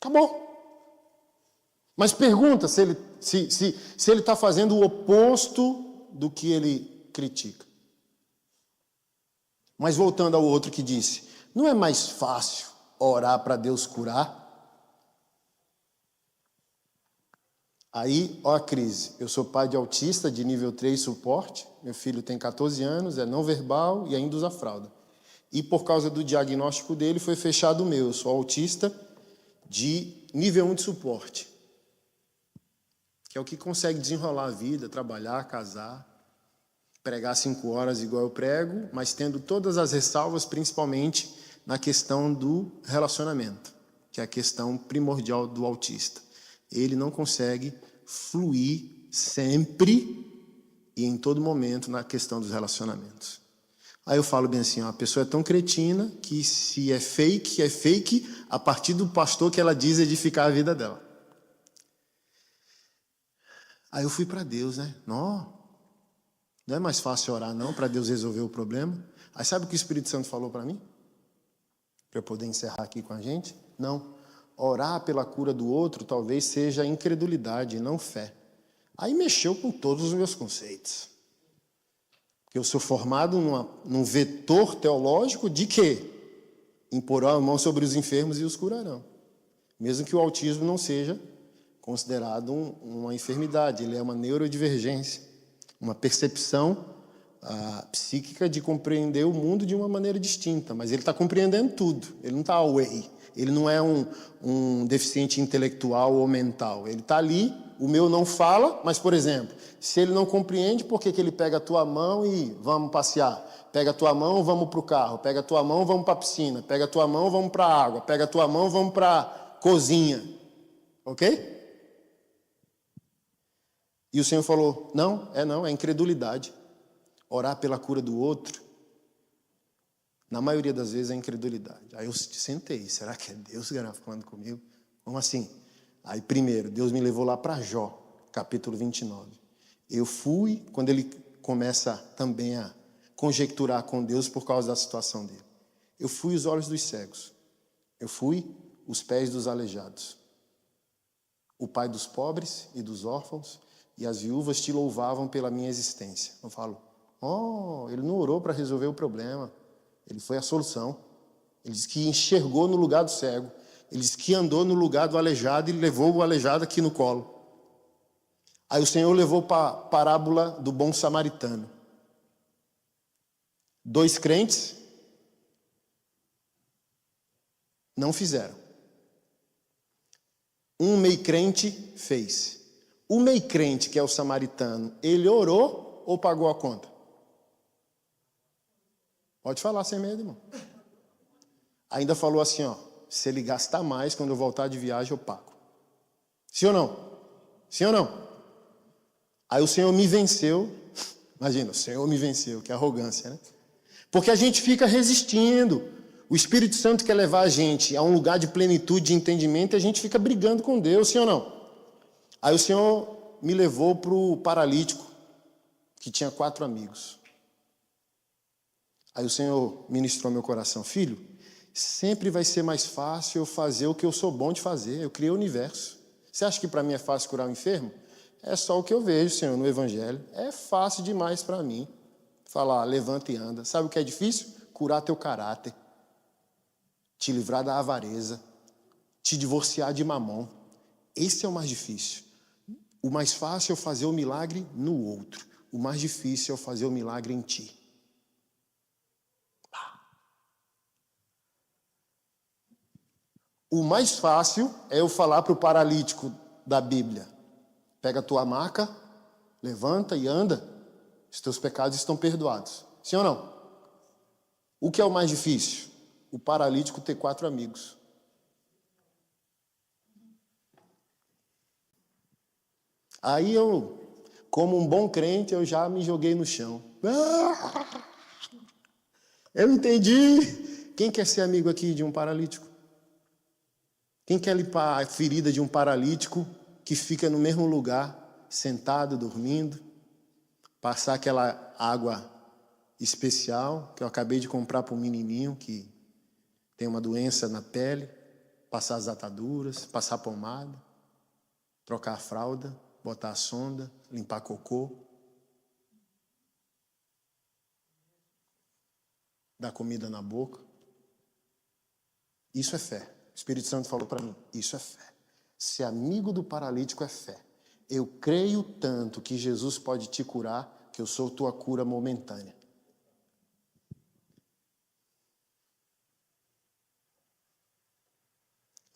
Acabou. Mas pergunta se ele está fazendo o oposto do que ele critica. Mas voltando ao outro que disse, não é mais fácil orar para Deus curar? Aí, ó a crise. Eu sou pai de autista de nível 3 suporte. Meu filho tem 14 anos, é não verbal e ainda usa fralda. E por causa do diagnóstico dele, foi fechado o meu. Eu sou autista de nível 1 de suporte. Que é o que consegue desenrolar a vida, trabalhar, casar, pregar 5 horas igual eu prego, mas tendo todas as ressalvas, principalmente na questão do relacionamento, que é a questão primordial do autista. Ele não consegue fluir sempre e em todo momento na questão dos relacionamentos. Aí eu falo bem assim, a pessoa é tão cretina que se é fake a partir do pastor que ela diz edificar a vida dela. Aí eu fui para Deus, né? Não é mais fácil orar não para Deus resolver o problema. Aí sabe o que o Espírito Santo falou para mim? Para eu poder encerrar aqui com a gente? Não. Orar pela cura do outro talvez seja incredulidade, não fé. Aí mexeu com todos os meus conceitos. Porque eu sou formado num vetor teológico de quê? Imporá a mão sobre os enfermos e os curarão. Mesmo que o autismo não seja considerado uma enfermidade, ele é uma neurodivergência, uma percepção psíquica de compreender o mundo de uma maneira distinta, mas ele está compreendendo tudo, ele não está away, ele não é um deficiente intelectual ou mental, ele está ali, o meu não fala, mas, por exemplo, se ele não compreende, por que ele pega a tua mão e vamos passear? Pega a tua mão, vamos para o carro, pega a tua mão, vamos para a piscina, pega a tua mão, vamos para a água, pega a tua mão, vamos para a cozinha, ok? E o Senhor falou, não, é incredulidade. Orar pela cura do outro, na maioria das vezes é incredulidade. Aí eu sentei, será que é Deus falando comigo? Como assim? Aí primeiro, Deus me levou lá para Jó, capítulo 29. Eu fui, quando ele começa também a conjecturar com Deus por causa da situação dele. Eu fui os olhos dos cegos. Eu fui os pés dos aleijados. O pai dos pobres e dos órfãos, e as viúvas te louvavam pela minha existência. Eu falo, ele não orou para resolver o problema. Ele foi a solução. Ele disse que enxergou no lugar do cego. Ele disse que andou no lugar do aleijado e levou o aleijado aqui no colo. Aí o Senhor levou para a parábola do bom samaritano. 2 crentes não fizeram. Um meio crente fez. O meio crente, que é o samaritano, ele orou ou pagou a conta? Pode falar sem medo, irmão. Ainda falou assim, ó, se ele gastar mais, quando eu voltar de viagem, eu pago. Sim ou não? Sim ou não? Aí o Senhor me venceu. Imagina, o Senhor me venceu, que arrogância, né? Porque a gente fica resistindo. O Espírito Santo quer levar a gente a um lugar de plenitude, de entendimento, e a gente fica brigando com Deus, sim ou não? Aí o Senhor me levou para o paralítico, que tinha 4 amigos. Aí o Senhor ministrou meu coração. Filho, sempre vai ser mais fácil eu fazer o que eu sou bom de fazer. Eu criei o universo. Você acha que para mim é fácil curar o enfermo? É só o que eu vejo, Senhor, no Evangelho. É fácil demais para mim. Falar, levanta e anda. Sabe o que é difícil? Curar teu caráter. Te livrar da avareza. Te divorciar de mamão. Esse é o mais difícil. O mais fácil é eu fazer o milagre no outro. O mais difícil é eu fazer o milagre em ti. O mais fácil é eu falar para o paralítico da Bíblia: pega a tua maca, levanta e anda, os teus pecados estão perdoados. Sim ou não? O que é o mais difícil? O paralítico ter 4 amigos. Aí eu, como um bom crente, eu já me joguei no chão. Eu entendi. Quem quer ser amigo aqui de um paralítico? Quem quer limpar a ferida de um paralítico que fica no mesmo lugar, sentado, dormindo? Passar aquela água especial que eu acabei de comprar para um menininho que tem uma doença na pele, passar as ataduras, passar a pomada, trocar a fralda, botar a sonda, limpar cocô, dar comida na boca. Isso é fé. O Espírito Santo falou para mim, isso é fé. Ser amigo do paralítico é fé. Eu creio tanto que Jesus pode te curar, que eu sou tua cura momentânea.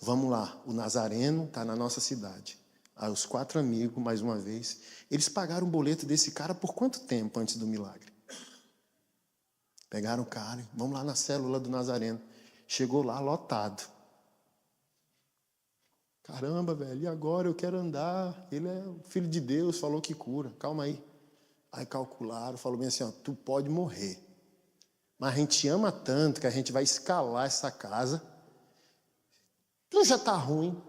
Vamos lá, o Nazareno está na nossa cidade. Aí os 4 amigos, mais uma vez, eles pagaram o boleto desse cara por quanto tempo antes do milagre? Pegaram o cara, vamos lá na célula do Nazareno. Chegou lá lotado. Caramba, velho, e agora? Eu quero andar. Ele é o filho de Deus, falou que cura. Calma aí. Aí calcularam, falou bem assim, ó, tu pode morrer. Mas a gente te ama tanto que a gente vai escalar essa casa. Tu já tá ruim.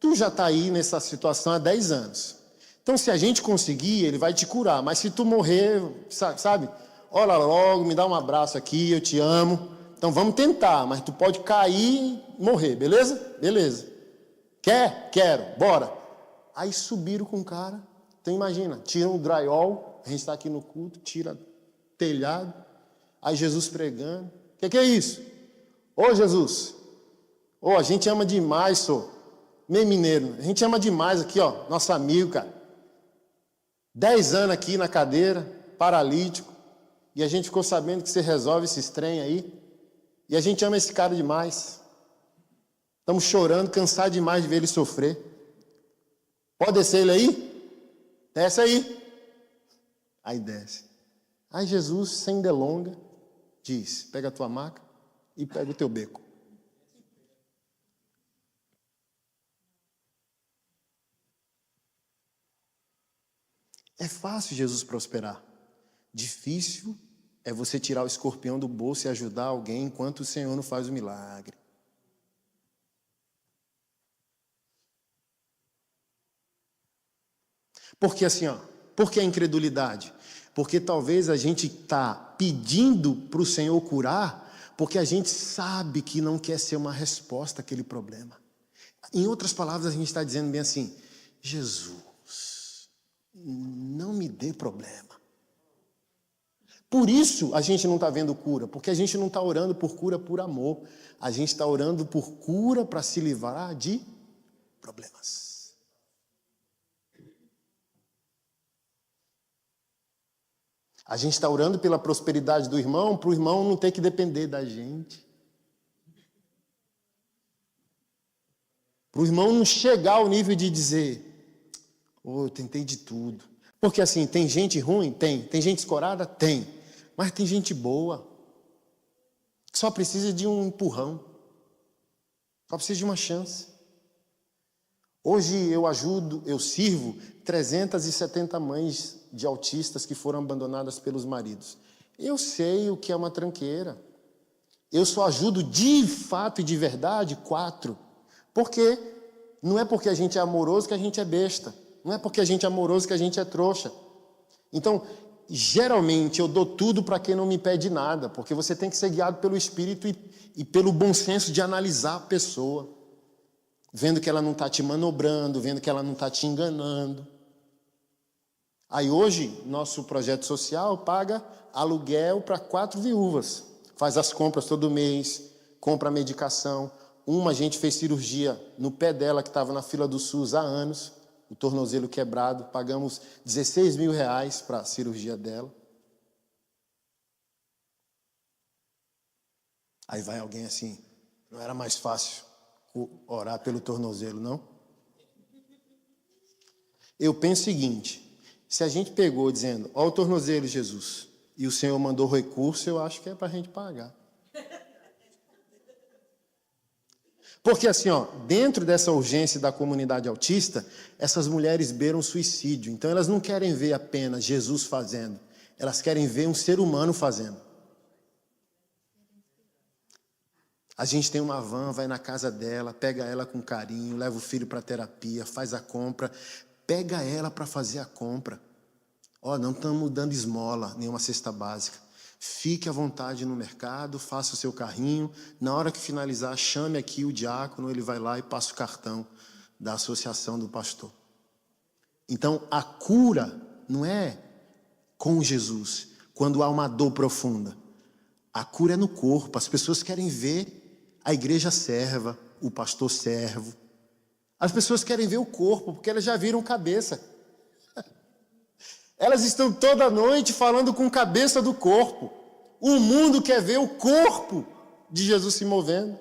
Tu já tá aí nessa situação há 10 anos. Então, se a gente conseguir, ele vai te curar. Mas se tu morrer, sabe? Olha logo, me dá um abraço aqui, eu te amo. Então, vamos tentar, mas tu pode cair e morrer, beleza? Beleza. Quer? Quero, bora. Aí subiram com o cara. Então imagina, tiram o drywall, a gente está aqui no culto, tira telhado, aí Jesus pregando. O que é isso? Ô Jesus, a gente ama demais, senhor. Meio mineiro, a gente ama demais aqui, ó, nosso amigo, cara. 10 anos aqui na cadeira, paralítico, e a gente ficou sabendo que você resolve esse trem aí, e a gente ama esse cara demais. Estamos chorando, cansados demais de ver ele sofrer. Pode descer ele aí? Desce aí. Aí desce. Aí Jesus, sem delonga, diz, pega a tua maca e pega o teu beco. É fácil Jesus prosperar. Difícil é você tirar o escorpião do bolso e ajudar alguém enquanto o Senhor não faz o milagre. Porque assim, ó, por que a incredulidade? Porque talvez a gente está pedindo para o Senhor curar, porque a gente sabe que não quer ser uma resposta àquele problema. Em outras palavras, a gente está dizendo bem assim, Jesus, não me dê problema. Por isso a gente não está vendo cura, porque a gente não está orando por cura por amor, a gente está orando por cura para se livrar de problemas. A gente está orando pela prosperidade do irmão, para o irmão não ter que depender da gente. Para o irmão não chegar ao nível de dizer, Oh, eu tentei de tudo. Porque assim, tem gente ruim? Tem. Tem gente escorada? Tem. Mas tem gente boa, que só precisa de um empurrão. Só precisa de uma chance. Hoje eu sirvo 370 mães de autistas que foram abandonadas pelos maridos. Eu sei o que é uma tranqueira. Eu só ajudo de fato e de verdade 4. Porque não é porque a gente é amoroso que a gente é besta. Não é porque a gente é amoroso que a gente é trouxa. Então, geralmente eu dou tudo para quem não me pede nada, porque você tem que ser guiado pelo Espírito e pelo bom senso de analisar a pessoa, vendo que ela não está te manobrando, vendo que ela não está te enganando. Aí hoje, nosso projeto social paga aluguel para 4 viúvas, faz as compras todo mês, compra a medicação. Uma, a gente fez cirurgia no pé dela, que estava na fila do SUS há anos, o tornozelo quebrado, pagamos R$16 mil para a cirurgia dela. Aí vai alguém assim, não era mais fácil orar pelo tornozelo, não? Eu penso o seguinte, se a gente pegou dizendo, ó o tornozelo, Jesus, e o Senhor mandou recurso, eu acho que é para a gente pagar. Porque assim, ó, dentro dessa urgência da comunidade autista, essas mulheres beiram suicídio. Então elas não querem ver apenas Jesus fazendo, elas querem ver um ser humano fazendo. A gente tem uma van, vai na casa dela, pega ela com carinho, leva o filho para terapia, faz a compra, pega ela para fazer a compra. Ó, não estamos dando esmola, nenhuma cesta básica. Fique à vontade no mercado, faça o seu carrinho. Na hora que finalizar, chame aqui o diácono, ele vai lá e passa o cartão da associação do pastor. Então, a cura não é com Jesus, quando há uma dor profunda. A cura é no corpo. As pessoas querem ver a igreja serva, o pastor servo. As pessoas querem ver o corpo, porque elas já viram cabeça. Elas estão toda noite falando com cabeça do corpo. O mundo quer ver o corpo de Jesus se movendo.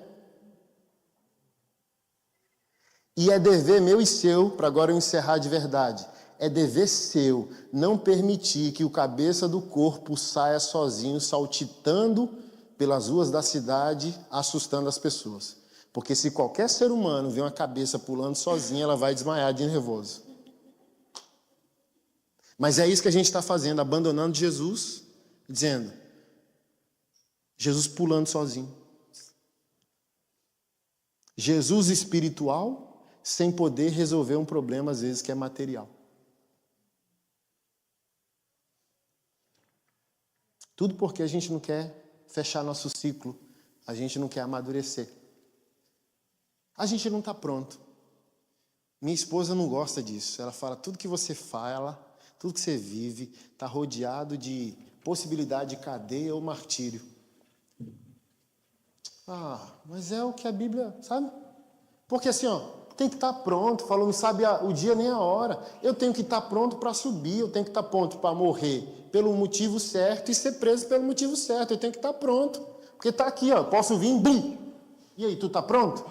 E é dever meu e seu, para agora eu encerrar de verdade, é dever seu não permitir que o cabeça do corpo saia sozinho, saltitando pelas ruas da cidade, assustando as pessoas. Porque se qualquer ser humano vê uma cabeça pulando sozinha, ela vai desmaiar de nervoso. Mas é isso que a gente está fazendo, abandonando Jesus, dizendo, Jesus pulando sozinho. Jesus espiritual, sem poder resolver um problema, às vezes, que é material. Tudo porque a gente não quer fechar nosso ciclo, a gente não quer amadurecer. A gente não está pronto. Minha esposa não gosta disso. Ela fala, tudo que você fala, tudo que você vive, está rodeado de possibilidade de cadeia ou martírio. Ah, mas é o que a Bíblia, sabe? Porque assim, ó, tem que estar pronto. Falou, não sabe o dia nem a hora. Eu tenho que estar pronto para subir, eu tenho que estar pronto para morrer pelo motivo certo e ser preso pelo motivo certo. Eu tenho que estar pronto. Porque está aqui, ó, posso vir, bum! E aí, tu está pronto?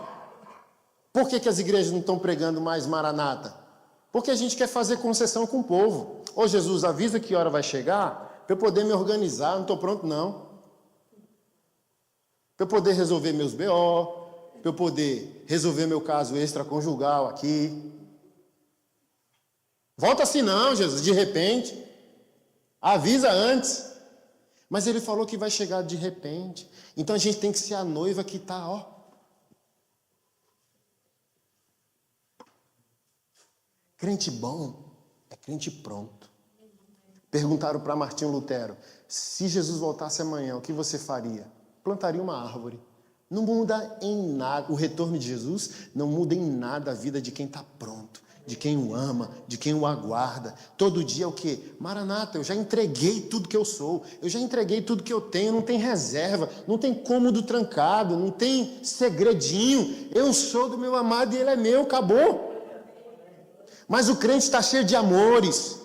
Por que as igrejas não estão pregando mais Maranata? Porque a gente quer fazer concessão com o povo. Ô Jesus, avisa que hora vai chegar, para eu poder me organizar, não estou pronto não. Para eu poder resolver meus BO, para eu poder resolver meu caso extraconjugal aqui. Volta assim não, Jesus, de repente. Avisa antes. Mas ele falou que vai chegar de repente. Então a gente tem que ser a noiva que está, ó. Crente bom é crente pronto. Perguntaram para Martinho Lutero, se Jesus voltasse amanhã, o que você faria? Plantaria uma árvore. Não muda em nada, o retorno de Jesus não muda em nada a vida de quem está pronto, de quem o ama, de quem o aguarda. Todo dia é o quê? Maranata, eu já entreguei tudo que eu sou, eu já entreguei tudo que eu tenho, não tem reserva, não tem cômodo trancado, não tem segredinho. Eu sou do meu amado e ele é meu, acabou. Mas o crente está cheio de amores,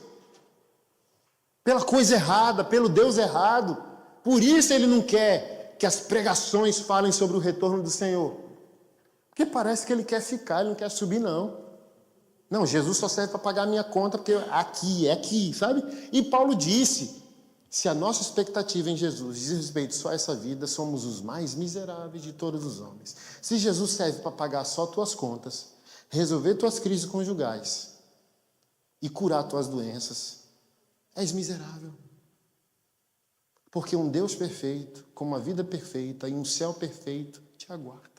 pela coisa errada, pelo Deus errado. Por isso ele não quer que as pregações falem sobre o retorno do Senhor. Porque parece que ele quer ficar, ele não quer subir não. Não, Jesus só serve para pagar a minha conta, porque é aqui, sabe? E Paulo disse, se a nossa expectativa em Jesus diz respeito só a essa vida, somos os mais miseráveis de todos os homens. Se Jesus serve para pagar só tuas contas, resolver tuas crises conjugais e curar tuas doenças, és miserável. Porque um Deus perfeito, com uma vida perfeita e um céu perfeito, te aguarda.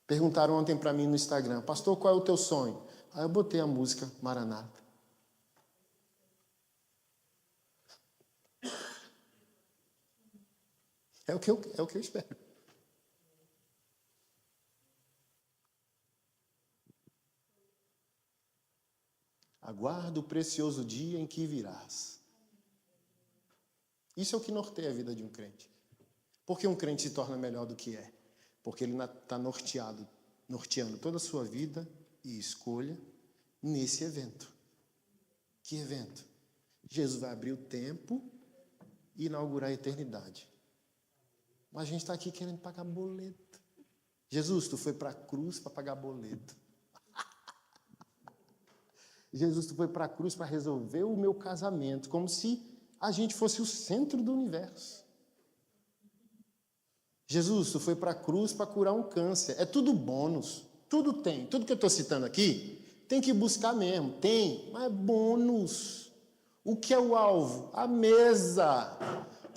Perguntaram ontem para mim no Instagram, pastor, qual é o teu sonho? Aí eu botei a música Maranata. É o que eu espero. Aguardo o precioso dia em que virás. Isso é o que norteia a vida de um crente. Por que um crente se torna melhor do que é? Porque ele está norteando toda a sua vida e escolha nesse evento. Que evento? Jesus vai abrir o tempo e inaugurar a eternidade. Mas a gente está aqui querendo pagar boleto. Jesus, tu foi para a cruz para pagar boleto. Jesus, tu foi para a cruz para resolver o meu casamento, como se a gente fosse o centro do universo. Jesus, tu foi para a cruz para curar um câncer. É tudo bônus. Tudo tem. Tudo que eu estou citando aqui, tem que buscar mesmo. Tem, mas é bônus. O que é o alvo? A mesa.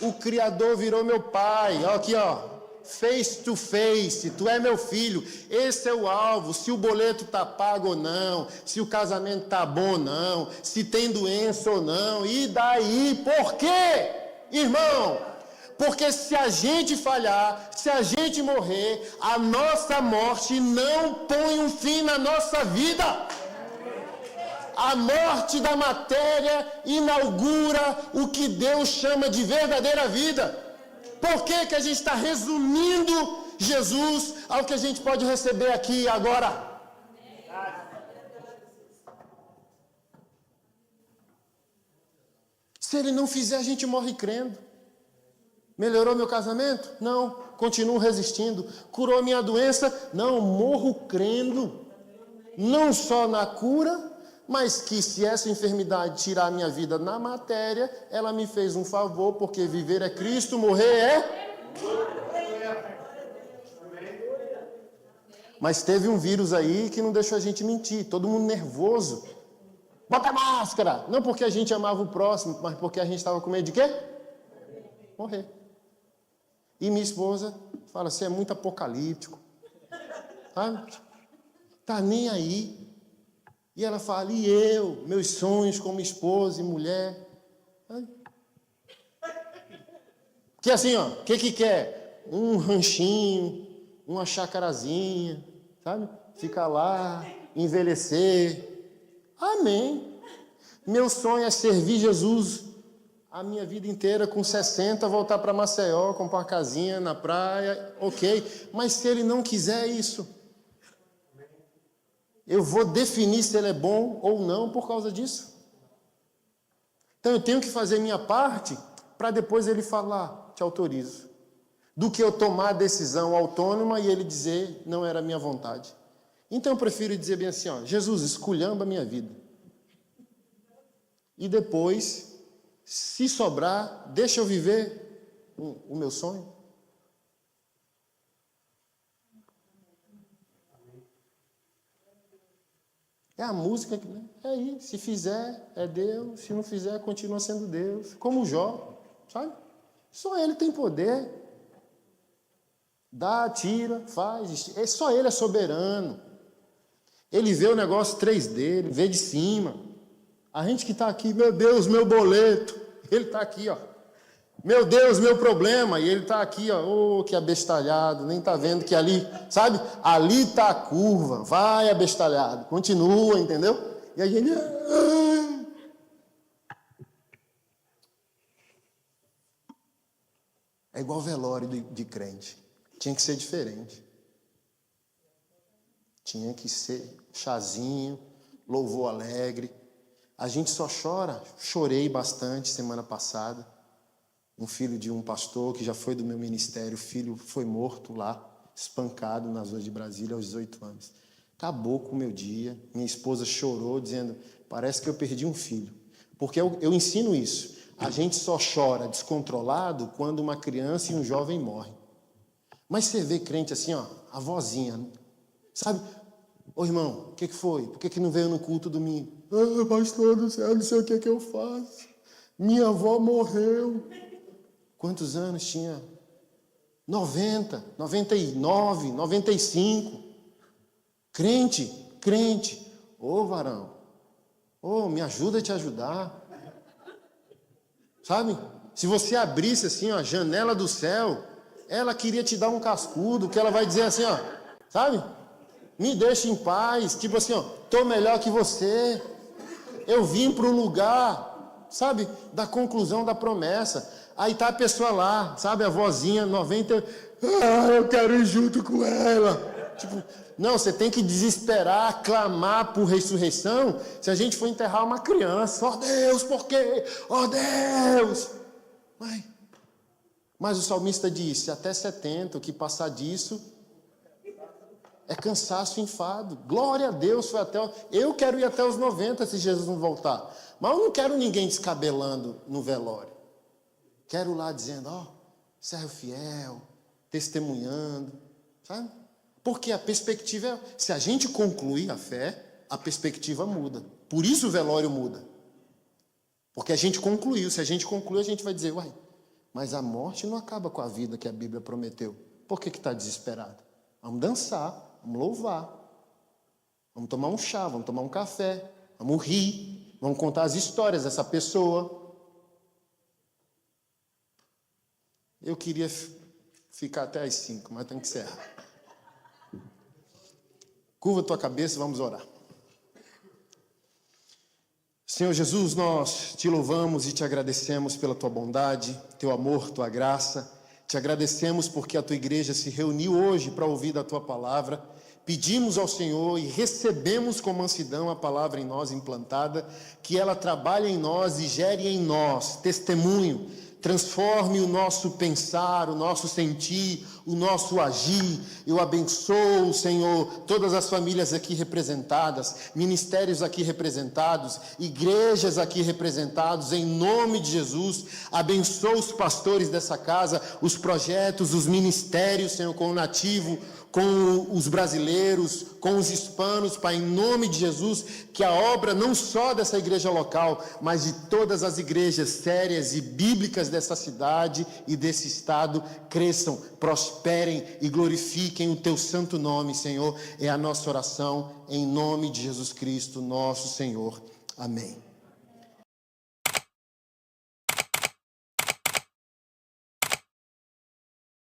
O Criador virou meu pai. Ó, aqui, ó. Face to face. Tu é meu filho. Esse é o alvo. Se o boleto está pago ou não. Se o casamento está bom ou não. Se tem doença ou não. E daí? Por quê, irmão? Porque se a gente falhar, se a gente morrer, a nossa morte não põe um fim na nossa vida. A morte da matéria inaugura o que Deus chama de verdadeira vida. Por que a gente está resumindo Jesus ao que a gente pode receber aqui e agora? Se Ele não fizer, a gente morre crendo. Melhorou meu casamento? Não. Continuo resistindo. Curou minha doença? Não. Morro crendo. Não só na cura, mas que se essa enfermidade tirar a minha vida na matéria, ela me fez um favor, porque viver é Cristo, morrer é... Mas teve um vírus aí que não deixou a gente mentir. Todo mundo nervoso. Bota a máscara! Não porque a gente amava o próximo, mas porque a gente estava com medo de quê? Morrer. E minha esposa fala, você é muito apocalíptico. Sabe? Tá nem aí. E ela fala, e eu? Meus sonhos como esposa e mulher. Sabe? Que assim, ó, o que quer? Um ranchinho, uma chacarazinha, sabe? Ficar lá, envelhecer. Amém. Meu sonho é servir Jesus a minha vida inteira, com 60, voltar para Maceió, comprar uma casinha na praia, ok. Mas se Ele não quiser isso, eu vou definir se Ele é bom ou não por causa disso. Então eu tenho que fazer minha parte para depois Ele falar, te autorizo. Do que eu tomar a decisão autônoma e Ele dizer, não era a minha vontade. Então eu prefiro dizer bem assim, ó, Jesus, esculhamba a minha vida. E depois... se sobrar, deixa eu viver o meu sonho. É a música que... É aí, se fizer, é Deus. Se não fizer, continua sendo Deus. Como Jó, sabe? Só Ele tem poder. Dá, tira, faz. Só Ele é soberano. Ele vê o negócio 3D, ele vê de cima. A gente que está aqui, meu Deus, meu boleto. Ele está aqui, ó. Meu Deus, meu problema. E ele está aqui, ó. Oh, que abestalhado. Nem está vendo que ali, sabe? Ali está a curva. Vai, abestalhado. Continua, entendeu? E a gente... É igual velório de crente. Tinha que ser diferente. Tinha que ser chazinho, louvor alegre. A gente só chora. Chorei bastante semana passada. Um filho de um pastor que já foi do meu ministério, o filho foi morto lá, espancado nas ruas de Brasília aos 18 anos. Acabou com o meu dia. Minha esposa chorou, dizendo, parece que eu perdi um filho. Porque eu ensino isso. A gente só chora descontrolado quando uma criança e um jovem morrem. Mas você vê crente assim, ó, a vozinha, sabe? Ô irmão, o que foi? Por que não veio no culto domingo? Ah, pastor do céu, não sei o que eu faço. Minha avó morreu. Quantos anos tinha? 90, 99, 95. Crente. Ô varão, me ajuda a te ajudar. Sabe? Se você abrisse assim, ó, a janela do céu, ela queria te dar um cascudo, que ela vai dizer assim, ó, sabe? Me deixa em paz, tipo assim, ó, tô melhor que você. Eu vim para o lugar, sabe, da conclusão da promessa. Aí tá a pessoa lá, sabe, a vozinha, 90, eu quero ir junto com ela. Tipo, não, você tem que desesperar, clamar por ressurreição, se a gente for enterrar uma criança. Deus, por quê? Deus! Mas o salmista disse, até 70, o que passar disso é cansaço e enfado. Glória a Deus, foi até... Eu quero ir até os 90 se Jesus não voltar. Mas eu não quero ninguém descabelando no velório. Quero lá dizendo, servo fiel, testemunhando, sabe? Porque a perspectiva é... Se a gente concluir a fé, a perspectiva muda. Por isso o velório muda. Porque a gente concluiu. Se a gente concluir, a gente vai dizer, mas a morte não acaba com a vida que a Bíblia prometeu. Por que está desesperado? Vamos dançar, vamos louvar. Vamos tomar um chá, vamos tomar um café. Vamos rir, vamos contar as histórias dessa pessoa. Eu queria ficar até às 5, mas tem que encerrar. Curva tua cabeça, vamos orar. Senhor Jesus, nós te louvamos e te agradecemos pela tua bondade, teu amor, tua graça. Te agradecemos porque a tua igreja se reuniu hoje para ouvir da tua palavra. Pedimos ao Senhor e recebemos com mansidão a palavra em nós implantada, que ela trabalhe em nós e gere em nós testemunho, transforme o nosso pensar, o nosso sentir, o nosso agir. Eu abençoo, Senhor, todas as famílias aqui representadas, ministérios aqui representados, igrejas aqui representados, em nome de Jesus. Abençoo os pastores dessa casa, os projetos, os ministérios, Senhor, com o nativo, com os brasileiros, com os hispanos, Pai, em nome de Jesus, que a obra não só dessa igreja local, mas de todas as igrejas sérias e bíblicas dessa cidade e desse estado, cresçam, prosperem e glorifiquem o teu santo nome, Senhor. É a nossa oração, em nome de Jesus Cristo, nosso Senhor. Amém.